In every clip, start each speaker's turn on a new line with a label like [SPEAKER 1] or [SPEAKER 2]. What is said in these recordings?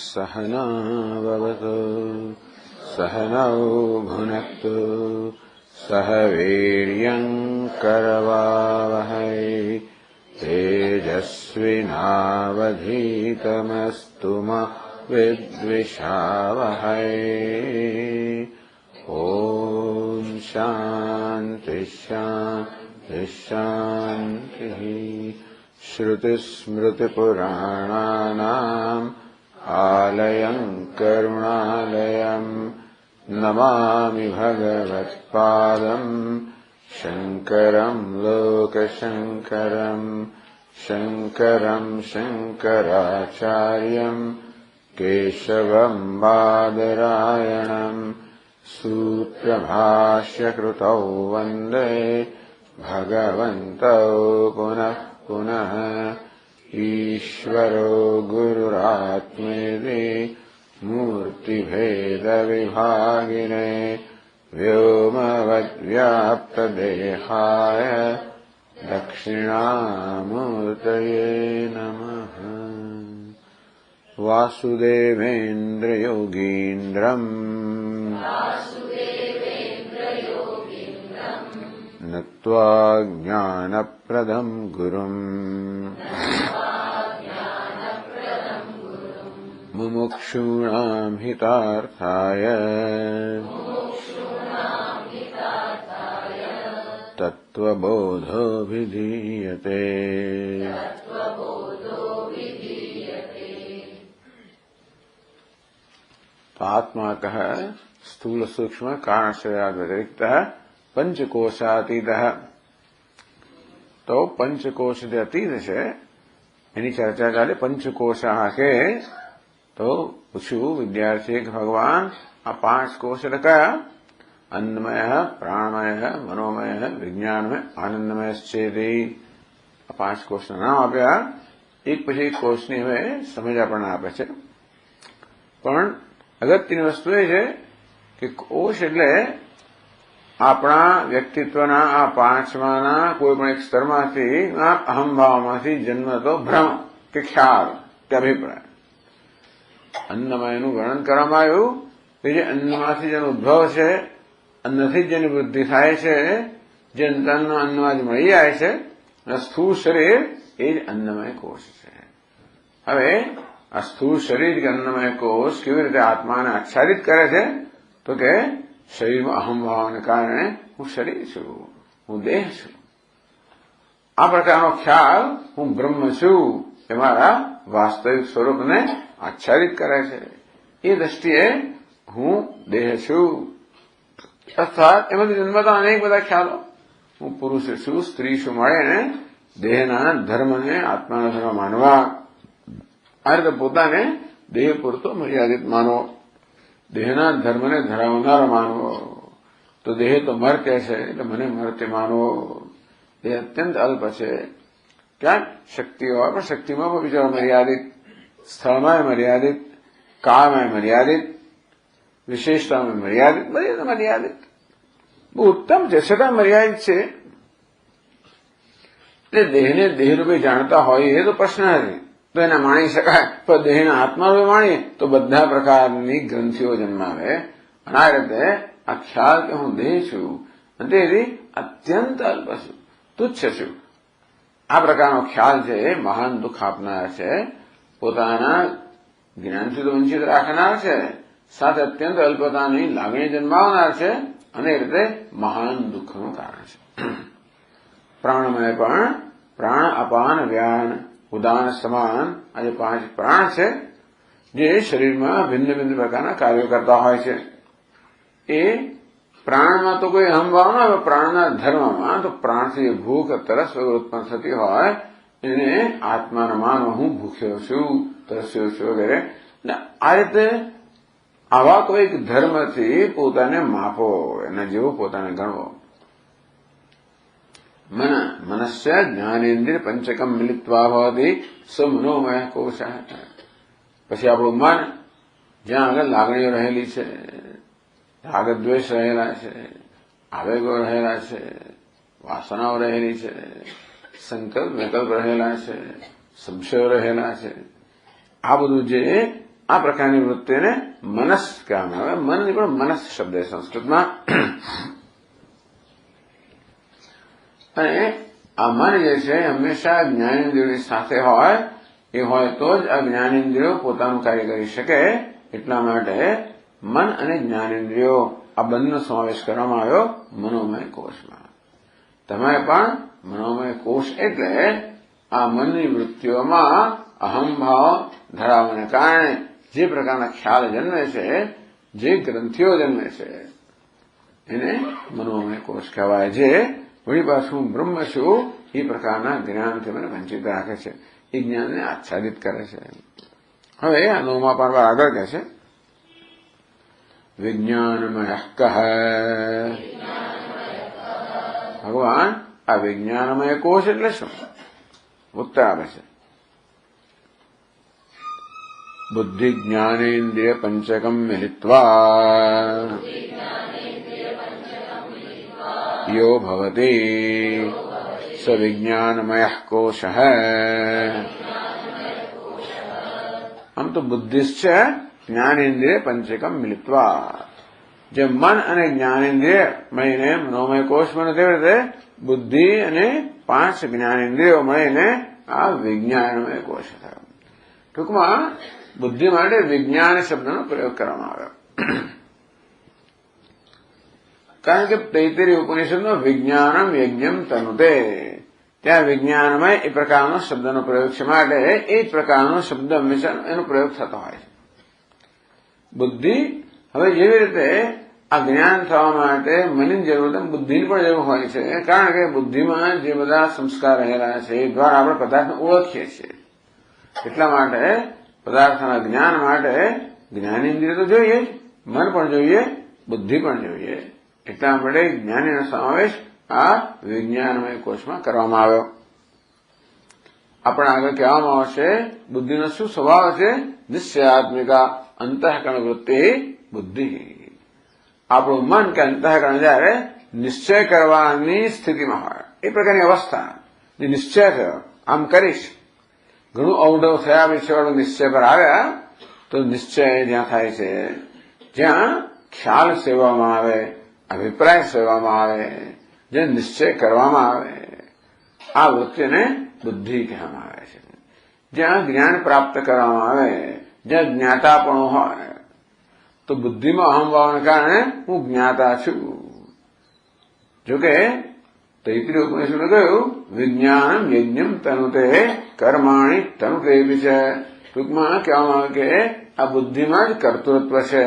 [SPEAKER 1] सहना भवतु सहनौ भुनक्तु सह वीर्यं करवावहै तेजस्विनावधीतमस्तु मा विद्विषावहै। ॐ शान्ति शान्ति शान्तिः। श्रुतिस्मृतिपुराणानाम् आलयं करुणालयं नमामि भगवत्पादं शङ्करं लोकशङ्करं शङ्करं शङ्कराचार्यं केशवं बादरायणं सूत्रभाष्यकृतौ वन्दे भगवन्तौ पुनः पुनः। ईश्वरो गुरुरात्मेति मूर्तिभेदविभागिने व्योमवद्व्याप्तदेहाय दक्षिणामूर्तये नमः। वासुदेवेन्द्रयोगीन्द्रम् नत्वा ज्ञानप्रदं गुरुम् मुमुक्षूणां हितार्थाय तत्त्वबोधोऽभिधीयते। तो आत्मा कह स्थूल सूक्ष्म कारण शरीराद व्यतिरिक्त पंचकोशातीत। तो पंचकोश अतीत से यानी चर्चा चाले पंचकोश के तो पूछू विद्यार्थी भगवान आ 5 कोश रखा अन्नमय प्राणमय मनोमय विज्ञानमय आनंदमय चेती 5 कोश नाम आप्या। एक પછી એક કોષની હવે સમજ આપણને આપે છે। પણ અગત્યની વસ્તુ એ છે કે કોષ એટલે આપણા વ્યક્તિત્વના આ 5માના કોઈ પણ એક સ્તરમાંથી અહંભાવમાંથી જન્મતો ભ્રમ કે ખ્યાલ કે અભિપ્રાય। अन्नमयનું વર્ણન કરવામાં આવ્યું કે જે અન્નમાંથી જેનો ઉદ્ભવ છે, અન્નથી જ જેની વૃદ્ધિ થાય છે, જે અંતરનો અન્નમાં જ મળી જાય છે, સ્થૂળ શરીર એ જ અન્નમય કોષ છે। હવે આ સ્થૂળ શરીર કે અન્નમય કોષ કેવી રીતે આત્માને આચ્છાદિત કરે છે તો કે શરીરમાં અહંભાવને કારણે હું શરીર છું, હું દેહ છું। આ પ્રકારનો ખ્યાલ હું બ્રહ્મ છું એ મારા વાસ્તવિક સ્વરૂપને આચ્છાદિત કરે છે। એ દ્રષ્ટિએ હું દેહ છું અર્થાત એમાંથી જન્મતા અનેક બધા ખ્યાલો હું પુરુષ છું સ્ત્રી છું મળીને દેહના ધર્મને આત્માનો ધર્મ માનવા। આ રીતે પોતાને દેહ પૂરતો મર્યાદિત માનવો, દેહના ધર્મને ધરાવનાર માનવો। તો દેહ તો મર્ત્ય છે એટલે મને મર્ત્ય માનવો। દેહ અત્યંત અલ્પ છે, ક્યાંક શક્તિ હોય પણ શક્તિમાં પણ બિચારો મર્યાદિત, સ્થળમાં મર્યાદિત, કાળમાં મર્યાદિત, વિશેષતામાં મર્યાદિત, બધી મર્યાદિત। બહુ ઉત્તમ છે છતાં મર્યાદિત છે। એટલે દેહને દેહરૂપે જાણતા હોય એ તો પ્રશ્ન નથી, તો એને માણી શકાય। પણ દેહના આત્મારૂપે માણીએ તો બધા પ્રકારની ગ્રંથિઓ જન્માવે। અને આ રીતે આ ખ્યાલ કે હું દેહ છું અને તેથી અત્યંત અલ્પ છું, તુચ્છ છું, આ પ્રકારનો ખ્યાલ છે એ મહાન દુઃખ આપનાર છે, પોતાના જ્ઞાનથી તો વંચિત રાખનાર છે, સાથે અત્યંત અલ્પતાની લાગણી જન્માવનાર છે અને એ રીતે મહાન દુઃખનું કારણ છે। પ્રાણમય પણ પ્રાણ અપાન વ્યાન ઉદાન સમાન આ જે 5 પ્રાણ છે જે શરીરમાં ભિન્ન ભિન્ન પ્રકારના કાર્યો કરતા હોય છે। એ પ્રાણમાં તો કોઈ અહંભાવ ના હોય, પ્રાણના ધર્મમાં તો પ્રાણથી ભૂખ તરસ વગર ઉત્પન્ન થતી હોય એને આત્માને માનો, હું ભૂખ્યો છું, તરસ્યો છું વગેરે. આ રીતે આવા કોઈક ધર્મથી પોતાને માપો, એના જેવું પોતાને ગણવો. મનસ્ય જ્ઞાનેન્દ્રિય પંચકમ મિલિત્વા ભવતી સ મનોમય કોશ. પછી આપણું મન જ્યાં આગળ લાગણીઓ રહેલી છે, રાગદ્વેષ રહેલા છે, આવેગો રહેલા છે, વાસનાઓ રહેલી છે, સંકલ્પ વિકલ્પ રહેલા છે, સંશયો રહેલા છે, આ બધું જે આ પ્રકારની વૃત્તિને મનસ કહેવામાં આવે. મનની પણ મનસ શબ્દ છે સંસ્કૃતમાં. અને આ મન જે છે હંમેશા જ્ઞાનેન્દ્રિયોની સાથે હોય, એ હોય તો જ આ જ્ઞાનેન્દ્રિયો પોતાનું કાર્ય કરી શકે. એટલા માટે મન અને જ્ઞાનેન્દ્રિયો આ બંનેનો સમાવેશ કરવામાં આવ્યો મનોમય કોષમાં. તમે પણ મનોમય કોષ એટલે આ મનની વૃત્તિઓમાં અહમભાવ ધરાવવાને કારણે જે પ્રકારના ખ્યાલ જન્મે છે, જે ગ્રંથિઓ જન્મે છે, એને મનોમય કોષ કહેવાય. જે વળી પાછું બ્રહ્મ છું એ પ્રકારના જ્ઞાનથી મને વંચિત રાખે છે, એ જ્ઞાનને આચ્છાદિત કરે છે. હવે આ 9મા પાઠમાં આગળ કહે છે, વિજ્ઞાનમય કહ. ભગવાન આ વિજ્ઞાનમય કોષ એટલે શું? ઉત્તર આપે છે, બુદ્ધિ જ્ઞાનેન્દ્રિય પંચકમ મિલિત્વા યો ભવતી સ વિજ્ઞાનમય કોશ. આમ તો બુદ્ધિશ્ચ જ્ઞાનેન્દ્રિય પંચકમ મિલિત્વા, જે મન અને જ્ઞાનેન્દ્રિય મળીને મનોમય કોષ બને, તેવી રીતે બુદ્ધિ અને 5 જ્ઞાનેન્દ્રિયો મળીને આ વિજ્ઞાનમય કોષ થયો. ટૂંકમાં બુદ્ધિ માટે વિજ્ઞાન શબ્દનો પ્રયોગ કરવામાં આવ્યો. કારણ કે તૈત્તરીય ઉપનિષદનો વિજ્ઞાનમ યજ્ઞમ તનુતે, ત્યાં વિજ્ઞાનમય એ પ્રકારનો શબ્દનો પ્રયોગ છે, માટે એ જ પ્રકારનો શબ્દ હંમેશા એનો પ્રયોગ થતો હોય છે. બુદ્ધિ, હવે જેવી રીતે આ જ્ઞાન થવા માટે મનની જરૂર બુદ્ધિની પણ જરૂર હોય છે, કારણ કે બુદ્ધિમાં જે બધા સંસ્કાર રહેલા છે એ દ્વારા આપણે પદાર્થને ઓળખીએ છીએ. એટલા માટે પદાર્થના જ્ઞાન માટે જ્ઞાનેન્દ્રિય તો જોઈએ જ, મન પણ જોઈએ, બુદ્ધિ પણ જોઈએ. એટલા માટે જ્ઞાનીનો સમાવેશ આ વિજ્ઞાનમય કોષમાં કરવામાં આવ્યો. આપણે આગળ કહેવામાં આવશે બુદ્ધિનો શું સ્વભાવ છે? નિશ્ચયાત્મિકા અંતઃકરણ વૃત્તિ બુદ્ધિ. આપણું મન કે અંતઃકરણ જયારે નિશ્ચય કરવાની સ્થિતિમાં હોય, એ પ્રકારની અવસ્થા જે નિશ્ચય થયો, આમ કરીશ, ઘણું અવઢવ થયા પછી વાળો નિશ્ચય પર આવ્યા, તો નિશ્ચય જ્યાં થાય છે, જ્યાં ખ્યાલ સેવવામાં આવે, અભિપ્રાય સેવવામાં આવે, જે નિશ્ચય કરવામાં આવે, આ વૃત્તિને બુદ્ધિ કહેવામાં આવે છે. જ્યાં જ્ઞાન પ્રાપ્ત કરવામાં આવે, જ્યાં જ્ઞાતાપણું હોય, તો બુદ્ધિમાં અહમભાવને કારણે હું જ્ઞાતા છું. જોકે તૈત્તરીય ઉપનિષદે કહ્યું વિજ્ઞાનમ યજ્ઞમ તનુતે કર્માણી તનુતે બી છે. ટૂંકમાં કહેવામાં આવે કે આ બુદ્ધિમાં જ કર્તૃત્વ છે,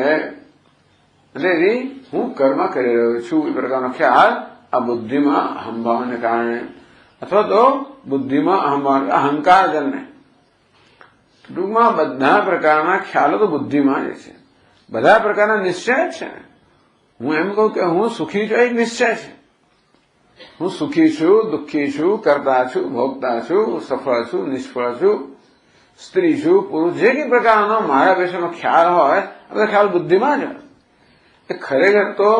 [SPEAKER 1] એટલે હું કર્મ કરી રહ્યો છું એ પ્રકારનો ખ્યાલ આ બુદ્ધિમાં અહમભાવને કારણે, અથવા તો બુદ્ધિમાં અહમભાવ અહંકાર જન્મે. ટૂંકમાં બધા પ્રકારના ખ્યાલો તો બુદ્ધિમાં જ છે, બધા પ્રકારના નિશ્ચય જ છે. હું એમ કહું કે હું સુખી છું, એક નિશ્ચય છે. હું સુખી છું, દુઃખી છું, કરતા છું, ભોગતા છું, સફળ છું, નિષ્ફળ છું, સ્ત્રી છું, પુરુષ, જે કંઈ પ્રકારનો મારા વિશેનો ખ્યાલ હોય, આ ખ્યાલ બુદ્ધિમાં જ હોય. એ ખરેખર તો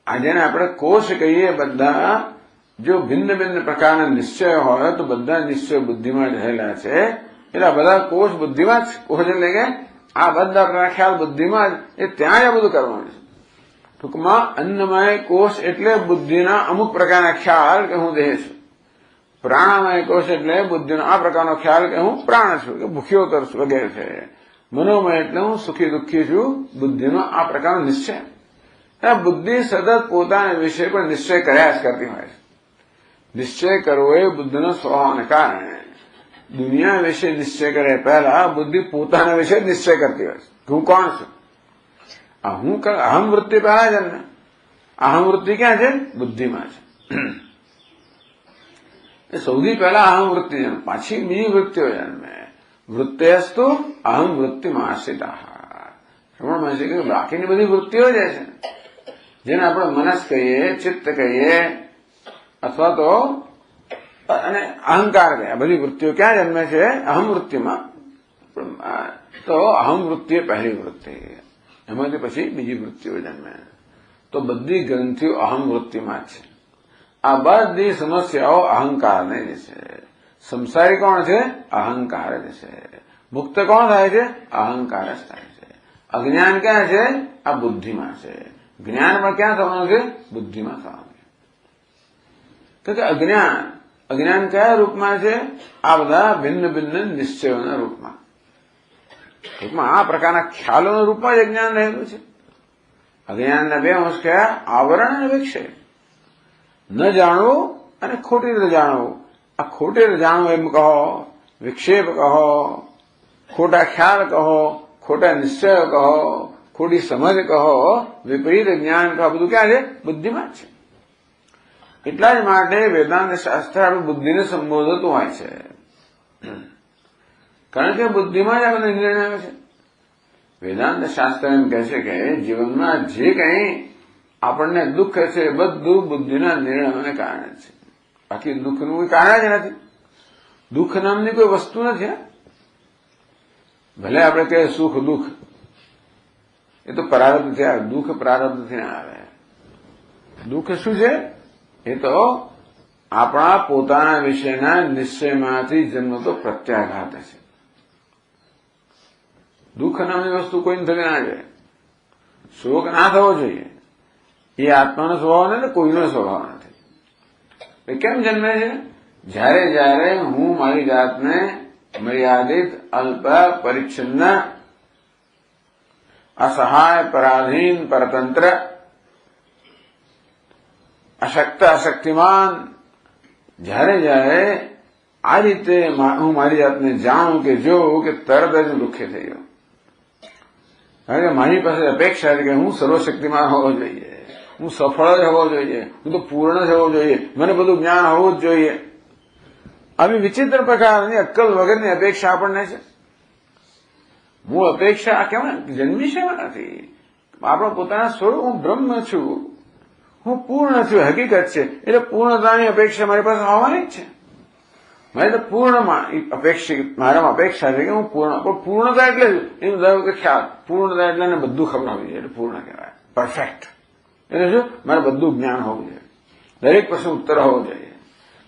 [SPEAKER 1] આજેને આપણે કોષ કહીએ, બધા જો ભિન્ન ભિન્ન પ્રકારના નિશ્ચય હોય તો બધા નિશ્ચય બુદ્ધિમાં જ રહેલા છે. એટલે બધા કોષ બુદ્ધિમાં જ, કોષ એટલે કે આ બધા પ્રકારના ખ્યાલ બુદ્ધિમાં જ, એ ત્યાં જ આ બધું કરવાનું છે. ટૂંકમાં અન્નમય કોષ એટલે બુદ્ધિના અમુક પ્રકારના ખ્યાલ કે હું દેહ છું. પ્રાણમય કોષ એટલે બુદ્ધિનો આ પ્રકારનો ખ્યાલ કે હું પ્રાણ છું, કે ભૂખ્યો તરશું વગેરે છે. મનોમય એટલે હું સુખી દુઃખી છું, બુદ્ધિનો આ પ્રકારનો નિશ્ચય. બુદ્ધિ સતત પોતાના વિશે પણ નિશ્ચય કર્યા જ કરતી હોય છે. નિશ્ચય કરવો એ બુદ્ધિનો સ્વભાવને કારણે દુનિયા વિશે નિશ્ચય કરે પહેલા બુદ્ધિ પોતાના વિશે નિશ્ચય કરતી હોય છે. હું કોણ છું? અહમ વૃત્તિ પહેલા જન્મે. અહમ વૃત્તિ ક્યાં છે? બુદ્ધિમાં છે. એ સૌથી પહેલા અહમ વૃત્તિ જન્મે, પાછી બીજી વૃત્તિઓ જન્મે. વૃત્તેસ્તુ અહમ વૃત્તિમાં આશ્રિતા. રમણ મહર્ષિ કહ્યું બાકીની બધી વૃત્તિઓ જ છે, જેને આપણે મનસ કહીએ, ચિત્ત કહીએ, અથવા તો અને અહંકાર કહે, આ બધી વૃત્તિઓ ક્યાં જન્મે છે? અહમ વૃત્તિમાં. તો અહમ વૃત્તિ એ પહેલી વૃત્તિ, એમાંથી પછી બીજી વૃત્તિઓ જન્મે. તો બધી ગ્રંથિઓ અહમ વૃત્તિમાં જ છે. આ બધી સમસ્યાઓ અહંકારને જ છે. સંસારી કોણ છે? અહંકાર જ છે. મુક્ત કોણ થાય છે? અહંકાર જ થાય છે. અજ્ઞાન ક્યાં છે? આ બુદ્ધિમાં છે. જ્ઞાનમાં ક્યાં થવાનું છે? બુદ્ધિમાં થવાનું છે. તો કે અજ્ઞાન કયા રૂપમાં છે? આ બધા ભિન્ન ભિન્ન નિશ્ચયોના રૂપમાં. ટૂંકમાં આ પ્રકારના ખ્યાલોના રૂપમાં જ અજ્ઞાન રહેલું છે. અજ્ઞાનના બે અંશ કયા? આવરણ અને વિક્ષય. ન જાણવું અને ખોટી રીતે જાણવું. આ ખોટી રીતે જાણવું એમ કહો, વિક્ષેપ કહો, ખોટા ખ્યાલ કહો, ખોટા નિશ્ચયો કહો, ખોટી સમજ કહો, વિપરીત જ્ઞાન કહો, બધું ક્યાં છે? બુદ્ધિમાં જ છે. એટલા જ માટે વેદાંત શાસ્ત્ર આપણી બુદ્ધિને સંબોધતું હોય છે, કારણ કે બુદ્ધિમાં જ આ બધા નિર્ણય આવે છે. વેદાંત શાસ્ત્ર એમ કહે છે કે જીવનમાં જે કંઈ આપણને દુઃખ છે બધું બુદ્ધિના નિર્ણયોને કારણે છે. બાકી દુઃખનું કોઈ કારણ જ નથી. દુઃખ નામની કોઈ વસ્તુ નથી. ભલે આપણે કહીએ સુખ દુઃખ, એ તો પ્રારબ્ધ છે. દુઃખ પ્રારબ્ધથી ના આવે. દુઃખ શું છે? એ તો આપણા પોતાના વિશેના નિશ્ચયમાંથી જન્મતો પ્રત્યાઘાત છે. દુઃખ નામની વસ્તુ કોઈને થવી ના જોઈએ. શોક ના થવો જોઈએ. એ આત્માનો સ્વભાવ નથી, કોઈનો સ્વભાવ નથી. એ કેમ જન્મે છે? જ્યારે જ્યારે હું મારી જાતને મર્યાદિત, અલ્પ, પરિચ્છિન્ન, અસહાય, પરાધીન, પરતંત્ર, અશક્ત, અશક્તિમાન, જ્યારે જ્યારે આ રીતે હું મારી જાતને જાણું કે જોઉં કે તરત જ દુઃખી થઈ ગયો. કારણ કે મારી પાસે અપેક્ષા છે કે હું સર્વશક્તિમાન હોવો જોઈએ, હું સફળ જ હોવો જોઈએ, હું તો પૂર્ણ જ હોવો જોઈએ, મને બધું જ્ઞાન હોવું જ જોઈએ. આવી વિચિત્ર પ્રકારની અક્કલ વગરની અપેક્ષા આપણને છે. હું અપેક્ષા કેમ જન્મી છે નથી. આપણા પોતાના સ્વરૂપ હું બ્રહ્મ છું, હું પૂર્ણ છું, હકીકત છે. એટલે પૂર્ણતાની અપેક્ષા મારી પાસે હોવાની જ છે. મારી તો મારામાં અપેક્ષા છે કે હું પૂર્ણ. પણ પૂર્ણતા એટલે એનું દર કે ખ્યાલ. પૂર્ણતા એટલે એને બધું ખબર હોવી જોઈએ, એટલે પૂર્ણ કહેવાય. પરફેક્ટ એટલે શું? મારે બધું જ્ઞાન હોવું જોઈએ, દરેક પ્રશ્ન ઉત્તર હોવો જોઈએ,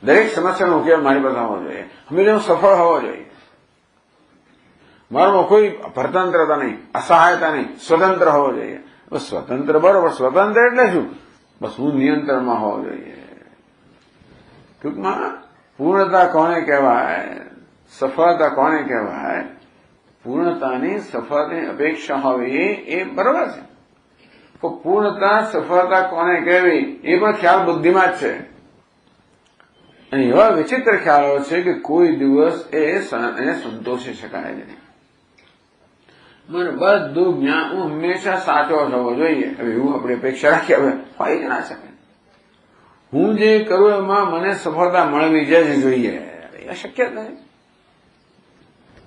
[SPEAKER 1] દરેક સમસ્યાનો ઉકેલ મારી પાસે હોવો જોઈએ, હંમેશા હું સફળ હોવો જોઈએ. મારામાં કોઈ પરતંત્રતા નહીં, અસહાયતા નહીં, સ્વતંત્ર હોવો જોઈએ. સ્વતંત્ર બરોબર, સ્વતંત્ર એટલે શું? બસ હું નિયંત્રણમાં હોવો જોઈએ. ટૂંકમાં પૂર્ણતા કોને કહેવાય? સફળતા કોને કહેવાય? પૂર્ણતાની, સફળતાની અપેક્ષા હોવી એ બરોબર છે. તો પૂર્ણતા, સફળતા કોને કહેવી એ પણ ખ્યાલ બુદ્ધિમાં જ છે. અને એવા વિચિત્ર ખ્યાલો છે કે કોઈ દિવસ એને સંતોષી શકાય જ નહીં. મને બધું જ્ઞાન, હું હંમેશા સાચો થવો જોઈએ, હવે એવું આપણે અપેક્ષા રાખીએ, હવે હોય જ ના શકે. હું જે કરું એમાં મને સફળતા મળવી જ જોઈએ, એ શક્ય જ નથી.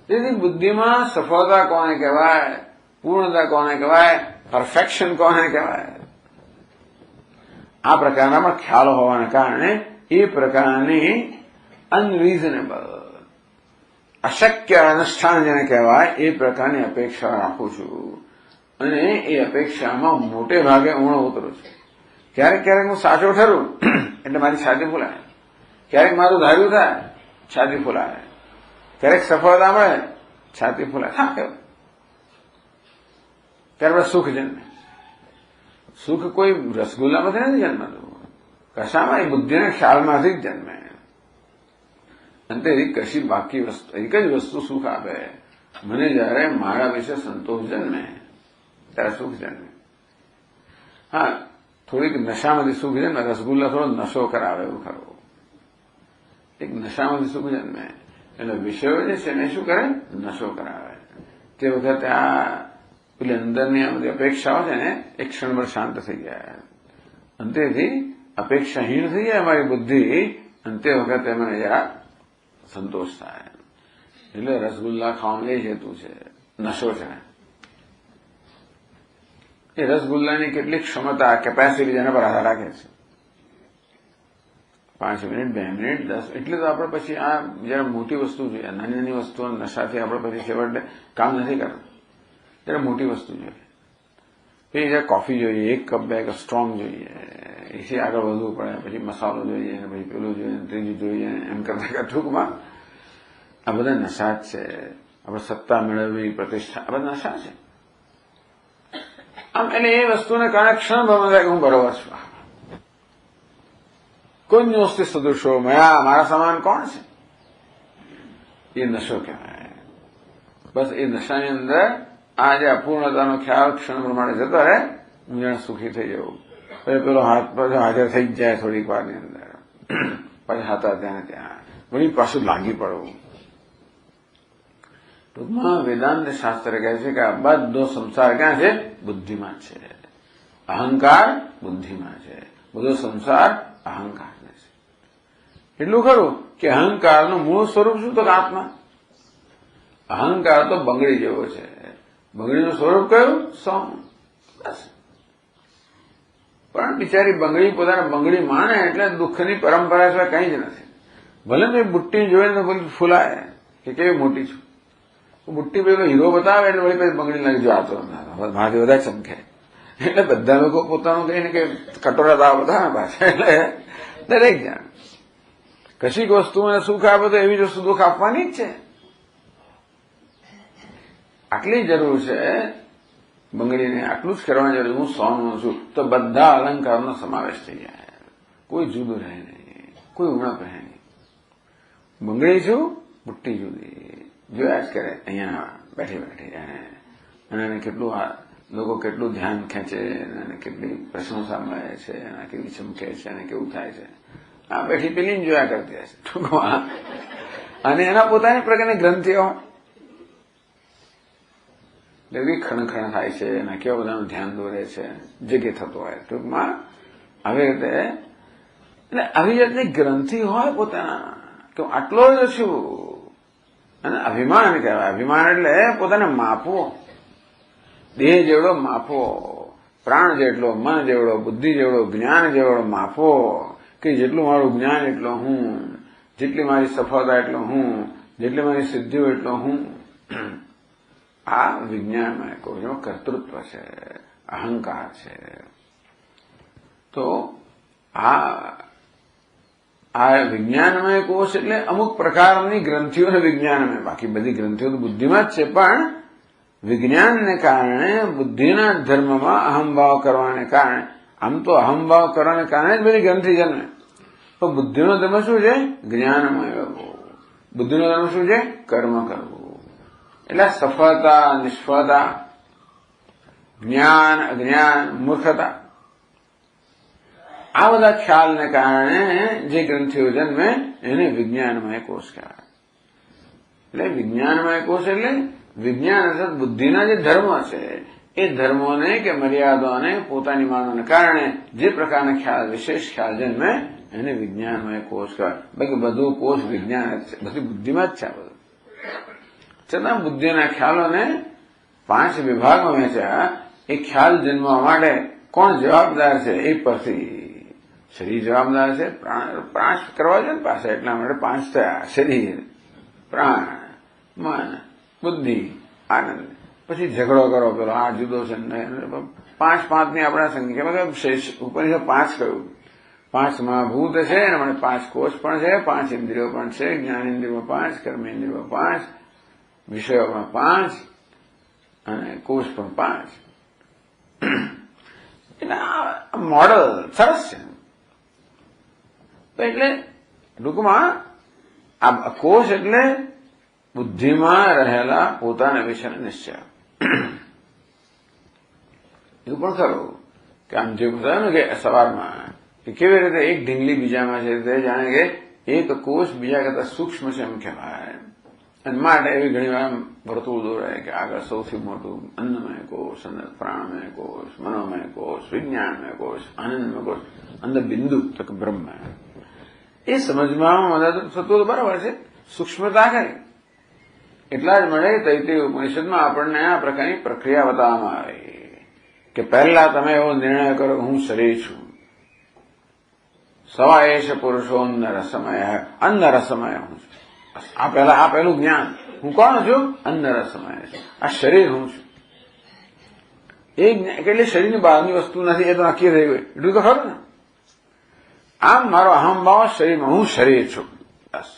[SPEAKER 1] તેથી બુદ્ધિમાં સફળતા કોને કહેવાય? પૂર્ણતા કોને કહેવાય? પરફેક્શન કોને કહેવાય? આ પ્રકારના પણ ખ્યાલો હોવાના કારણે એ પ્રકારની અનરીઝનેબલ, અશક્ય અનુષ્ઠાન જેને કહેવાય એ પ્રકારની અપેક્ષા રાખું છું. અને એ અપેક્ષામાં મોટે ભાગે ઊણો ઉતરું છું. ક્યારેક ક્યારેક હું સાચો ઠરું એટલે મારી છાતી ફૂલાય, ક્યારેક મારું ધાર્યું થાય, છાતી ફૂલાય, ક્યારેક સફળતા મળે, છાતી ફૂલાય. હા, કેવું? ત્યારબાદ સુખ જન્મે. સુખ કોઈ રસગુલ્લામાંથી નથી જન્મતું, કશામાં? એ બુદ્ધિના ખ્યાલમાંથી જ જન્મે. અંતે કશી બાકી વસ્તુ, એક જ વસ્તુ સુખ આપે. મને જયારે મારા વિશે સંતોષ જન્મે ત્યારે સુખ જન્મે. હા, થોડીક નશામાંથી સુખ જન્મે. રસગુલ્લા થોડો નશો કરાવે એવું ખરું. એક નશામાંથી સુખ જન્મે એટલે વિષયો જે છે એને શું કરે? નશો કરાવે. તે વખતે આ પેલી અંદરની આ બધી અપેક્ષાઓ છે ને એક ક્ષણભર શાંત થઈ જાય. અંતેથી અપેક્ષાહીન થઈ જાય અમારી બુદ્ધિ. અને તે વખતે મને જરા સંતોષ થાય. એટલે રસગુલ્લા ખાવાનું એ હેતુ છે, નશો છે. એ રસગુલ્લાની કેટલીક ક્ષમતા, કેપેસિટી જેના પર આધાર રાખે છે. 5 મિનિટ, 2 મિનિટ, 10, એટલે તો આપણે પછી આ જયારે મોટી વસ્તુ જોઈએ, નાની નાની વસ્તુઓ નશાથી આપણે પછી છેવટે કામ નથી કરતું. ત્યારે મોટી વસ્તુ જોઈએ. પછી જયારે કોફી જોઈએ, 1 કપ 2 કપ સ્ટ્રોંગ જોઈએ, એથી આગળ વધવું પડે, પછી મસાલો જોઈએ, પછી પેલું જોઈએ, ત્રીજું જોઈએ, એમ કરતા ટૂંકમાં આ બધા નશા જ છે. આપણે સત્તા મેળવવી, પ્રતિષ્ઠા, આ બધા નશા છે. આમ એટલે એ વસ્તુને કારણે ક્ષણભરમાં થાય કે હું બરોબર છું. કોઈ વસ્તુ સદૃશો મયા, મારા સમાન કોણ છે? એ નશો કહેવાય. બસ એ નશાની અંદર આ જે અપૂર્ણતાનો ખ્યાલ ક્ષણ પ્રમાણે જતો રહે, હું જાણે સુખી થઈ જવું. પછી પેલો હાથ પર હાજર થઈ જ જાય થોડીક વારની અંદર, પછી હતા ત્યાં વળી પાછું લાગી પડવું. ટૂંકમાં વેદાંત શાસ્ત્ર કહે છે કે આ બધો સંસાર ક્યાં છે? બુદ્ધિમાં છે. અહંકાર બુદ્ધિમાં છે, બધો સંસાર અહંકાર ને છે. એટલું ખરું કે અહંકારનું મૂળ સ્વરૂપ શું? તો આત્મા. અહંકાર તો બંગડી જેવો છે. બંગડીનું સ્વરૂપ કયું? સોમ. બસ. પણ બિચારી બંગડી પોતાને બંગડી માને એટલે દુઃખની પરંપરા સિવાય કંઈ જ નથી. ભલે મેં બુટ્ટી જોઈને તો બોલી ફૂલાય કે કેવી મોટી છું. બુટ્ટી પેલો હીરો બતાવે એટલે વળી પછી બંગડી લાગી જાતો મારાથી બધા ચમકે. એટલે બધા લોકો પોતાનું કહીને કે કટોરા દાવ બતાવે પાછા. એટલે દરેક જણ કશીક વસ્તુઓને સુખ આપે તો એવી જ વસ્તુ દુઃખ આપવાની જ છે. આટલી જરૂર છે બંગડીને, આટલું જ કરવાની જરૂર. હું સોનું છું તો બધા અલંકારનો સમાવેશ થઈ જાય, કોઈ જુદું રહે નહીં, કોઈ ઉણપ રહે નહીં. બંગડી છું, બુટ્ટી જુદી, જોયા જ કરે અહીંયા બેઠી બેઠી. અને એને કેટલું લોકો કેટલું ધ્યાન ખેંચે, અને કેટલી પ્રશંસા મળે છે, અને કેવી ચમકે છે, અને કેવું થાય છે. આ બેઠી પેલી જોયા કરતી હશે ટૂંકમાં. અને એના પોતાની પ્રકારની ગ્રંથિઓ એવી ખણખણ થાય છે, અને કેવા બધાનું ધ્યાન દોરે છે, જે કે થતો હોય ટૂંકમાં. આવી રીતે એટલે આવી જાતની ગ્રંથિ હોય પોતાના કે હું આટલો જ છું. અને અભિમાન કહેવાય. અભિમાન એટલે પોતાને માપવો, દેહ જેવડો માપવો, પ્રાણ જેટલો, મન જેવડો, બુદ્ધિ જેવડો, જ્ઞાન જેવડો માપવો, કે જેટલું મારું જ્ઞાન એટલો હું, જેટલી મારી સફળતા એટલો હું, જેટલી મારી સિદ્ધિઓ એટલો હું. આ વિજ્ઞાનમાં કહું કર્તૃત્વ છે, અહંકાર છે. તો આ વિજ્ઞાનમય કોષ એટલે અમુક પ્રકારની ગ્રંથિઓને વિજ્ઞાનમય, બાકી બધી ગ્રંથિઓ તો બુદ્ધિમાં જ છે. પણ વિજ્ઞાનને કારણે, બુદ્ધિના ધર્મમાં અહમભાવ કરવાને કારણે, આમ તો અહમભાવ કરવાને કારણે જ બધી ગ્રંથિ જન્મે. પણ બુદ્ધિનો ધર્મ શું છે? જ્ઞાનમય. બુદ્ધિનો ધર્મ શું છે? કર્મ કરવું. એટલે સફળતા, નિષ્ફળતા, જ્ઞાન, અજ્ઞાન, મૂર્ખતા, આ બધા ખ્યાલને કારણે જે ગ્રંથિઓ જન્મે એને વિજ્ઞાનમય કોષ કહેવાય. એટલે વિજ્ઞાનમય કોષ એટલે વિજ્ઞાન અર્થાત બુદ્ધિના જે ધર્મ છે એ ધર્મોને કે મર્યાદાઓને પોતાની માનવાને કારણે જે પ્રકારના ખ્યાલ, વિશેષ ખ્યાલ જન્મે એને વિજ્ઞાનમય કોષ કહેવાય. બાકી બધું કોષ વિજ્ઞાન જ છે, બધી બુદ્ધિમાં જ છે આ બધું. છતાં બુદ્ધિના ખ્યાલોને 5 વિભાગમાં વહેંચ્યા. એ ખ્યાલ જન્મવા માટે કોણ જવાબદાર છે? એ પરથી શરીર જવાબદાર છે. પ્રાણ કરવા છે ને પાસે, એટલા માટે 5 થયા: શરીર, પ્રાણ, મન, બુદ્ધિ, આનંદ. પછી ઝઘડો કરો પેલો આ જુદો છે, 5-5ની આપણા સંખ્યા ઉપનિષદ 5 કહ્યું. 5 મહાભૂત છે, એના માટે 5 કોષ પણ છે, 5 ઇન્દ્રિયો પણ છે, જ્ઞાનેન્દ્રિયોમાં 5, કર્મેન્દ્રિયોમાં 5, વિષયોમાં 5 અને કોષ પણ 5. એટલે આ મોડલ સરસ છે. એટલે ટૂંકમાં આ કોષ એટલે બુદ્ધિમાં રહેલા પોતાના વિશેનો નિશ્ચય. એવું પણ ખરું કે આમ જે બતાવ્યું ને કે સવારમાં કે કેવી રીતે એક ઢીંગલી બીજામાં છે, તે જાણે કે એક કોષ બીજા કરતા સૂક્ષ્મ છે એમ કહેવાય. અને માટે એવી ઘણી વાર વર્તુળ દોરાય કે આગળ સૌથી મોટું અન્નમય કોષ, પ્રાણમય કોષ, મનોમય કોષ, વિજ્ઞાનમય કોષ, આનંદમય કોષ, અંદર બિંદુ તો કે બ્રહ્મ. એ સમજમાં મદદ થતું તો બરાબર છે, સૂક્ષ્મતા ખરી. એટલા જ મળે તૈત્રીય ઉપનિષદમાં આપણને આ પ્રકારની પ્રક્રિયા બતાવવામાં આવે કે પહેલા તમે એવો નિર્ણય કરો કે હું શરીર છું. સવા એશ પુરુષો અંદર સમય હું છું. આ પહેલું જ્ઞાન. હું કોણ છું? અંદર સમય છું. આ શરીર હું છું. એ એટલે શરીરની બહારની વસ્તુ નથી, એ તો નક્કી થઈ ગયું. એટલું તો ખરું ને. આમ મારો અહમભાવ શરીરમાં, હું શરીર છું. બસ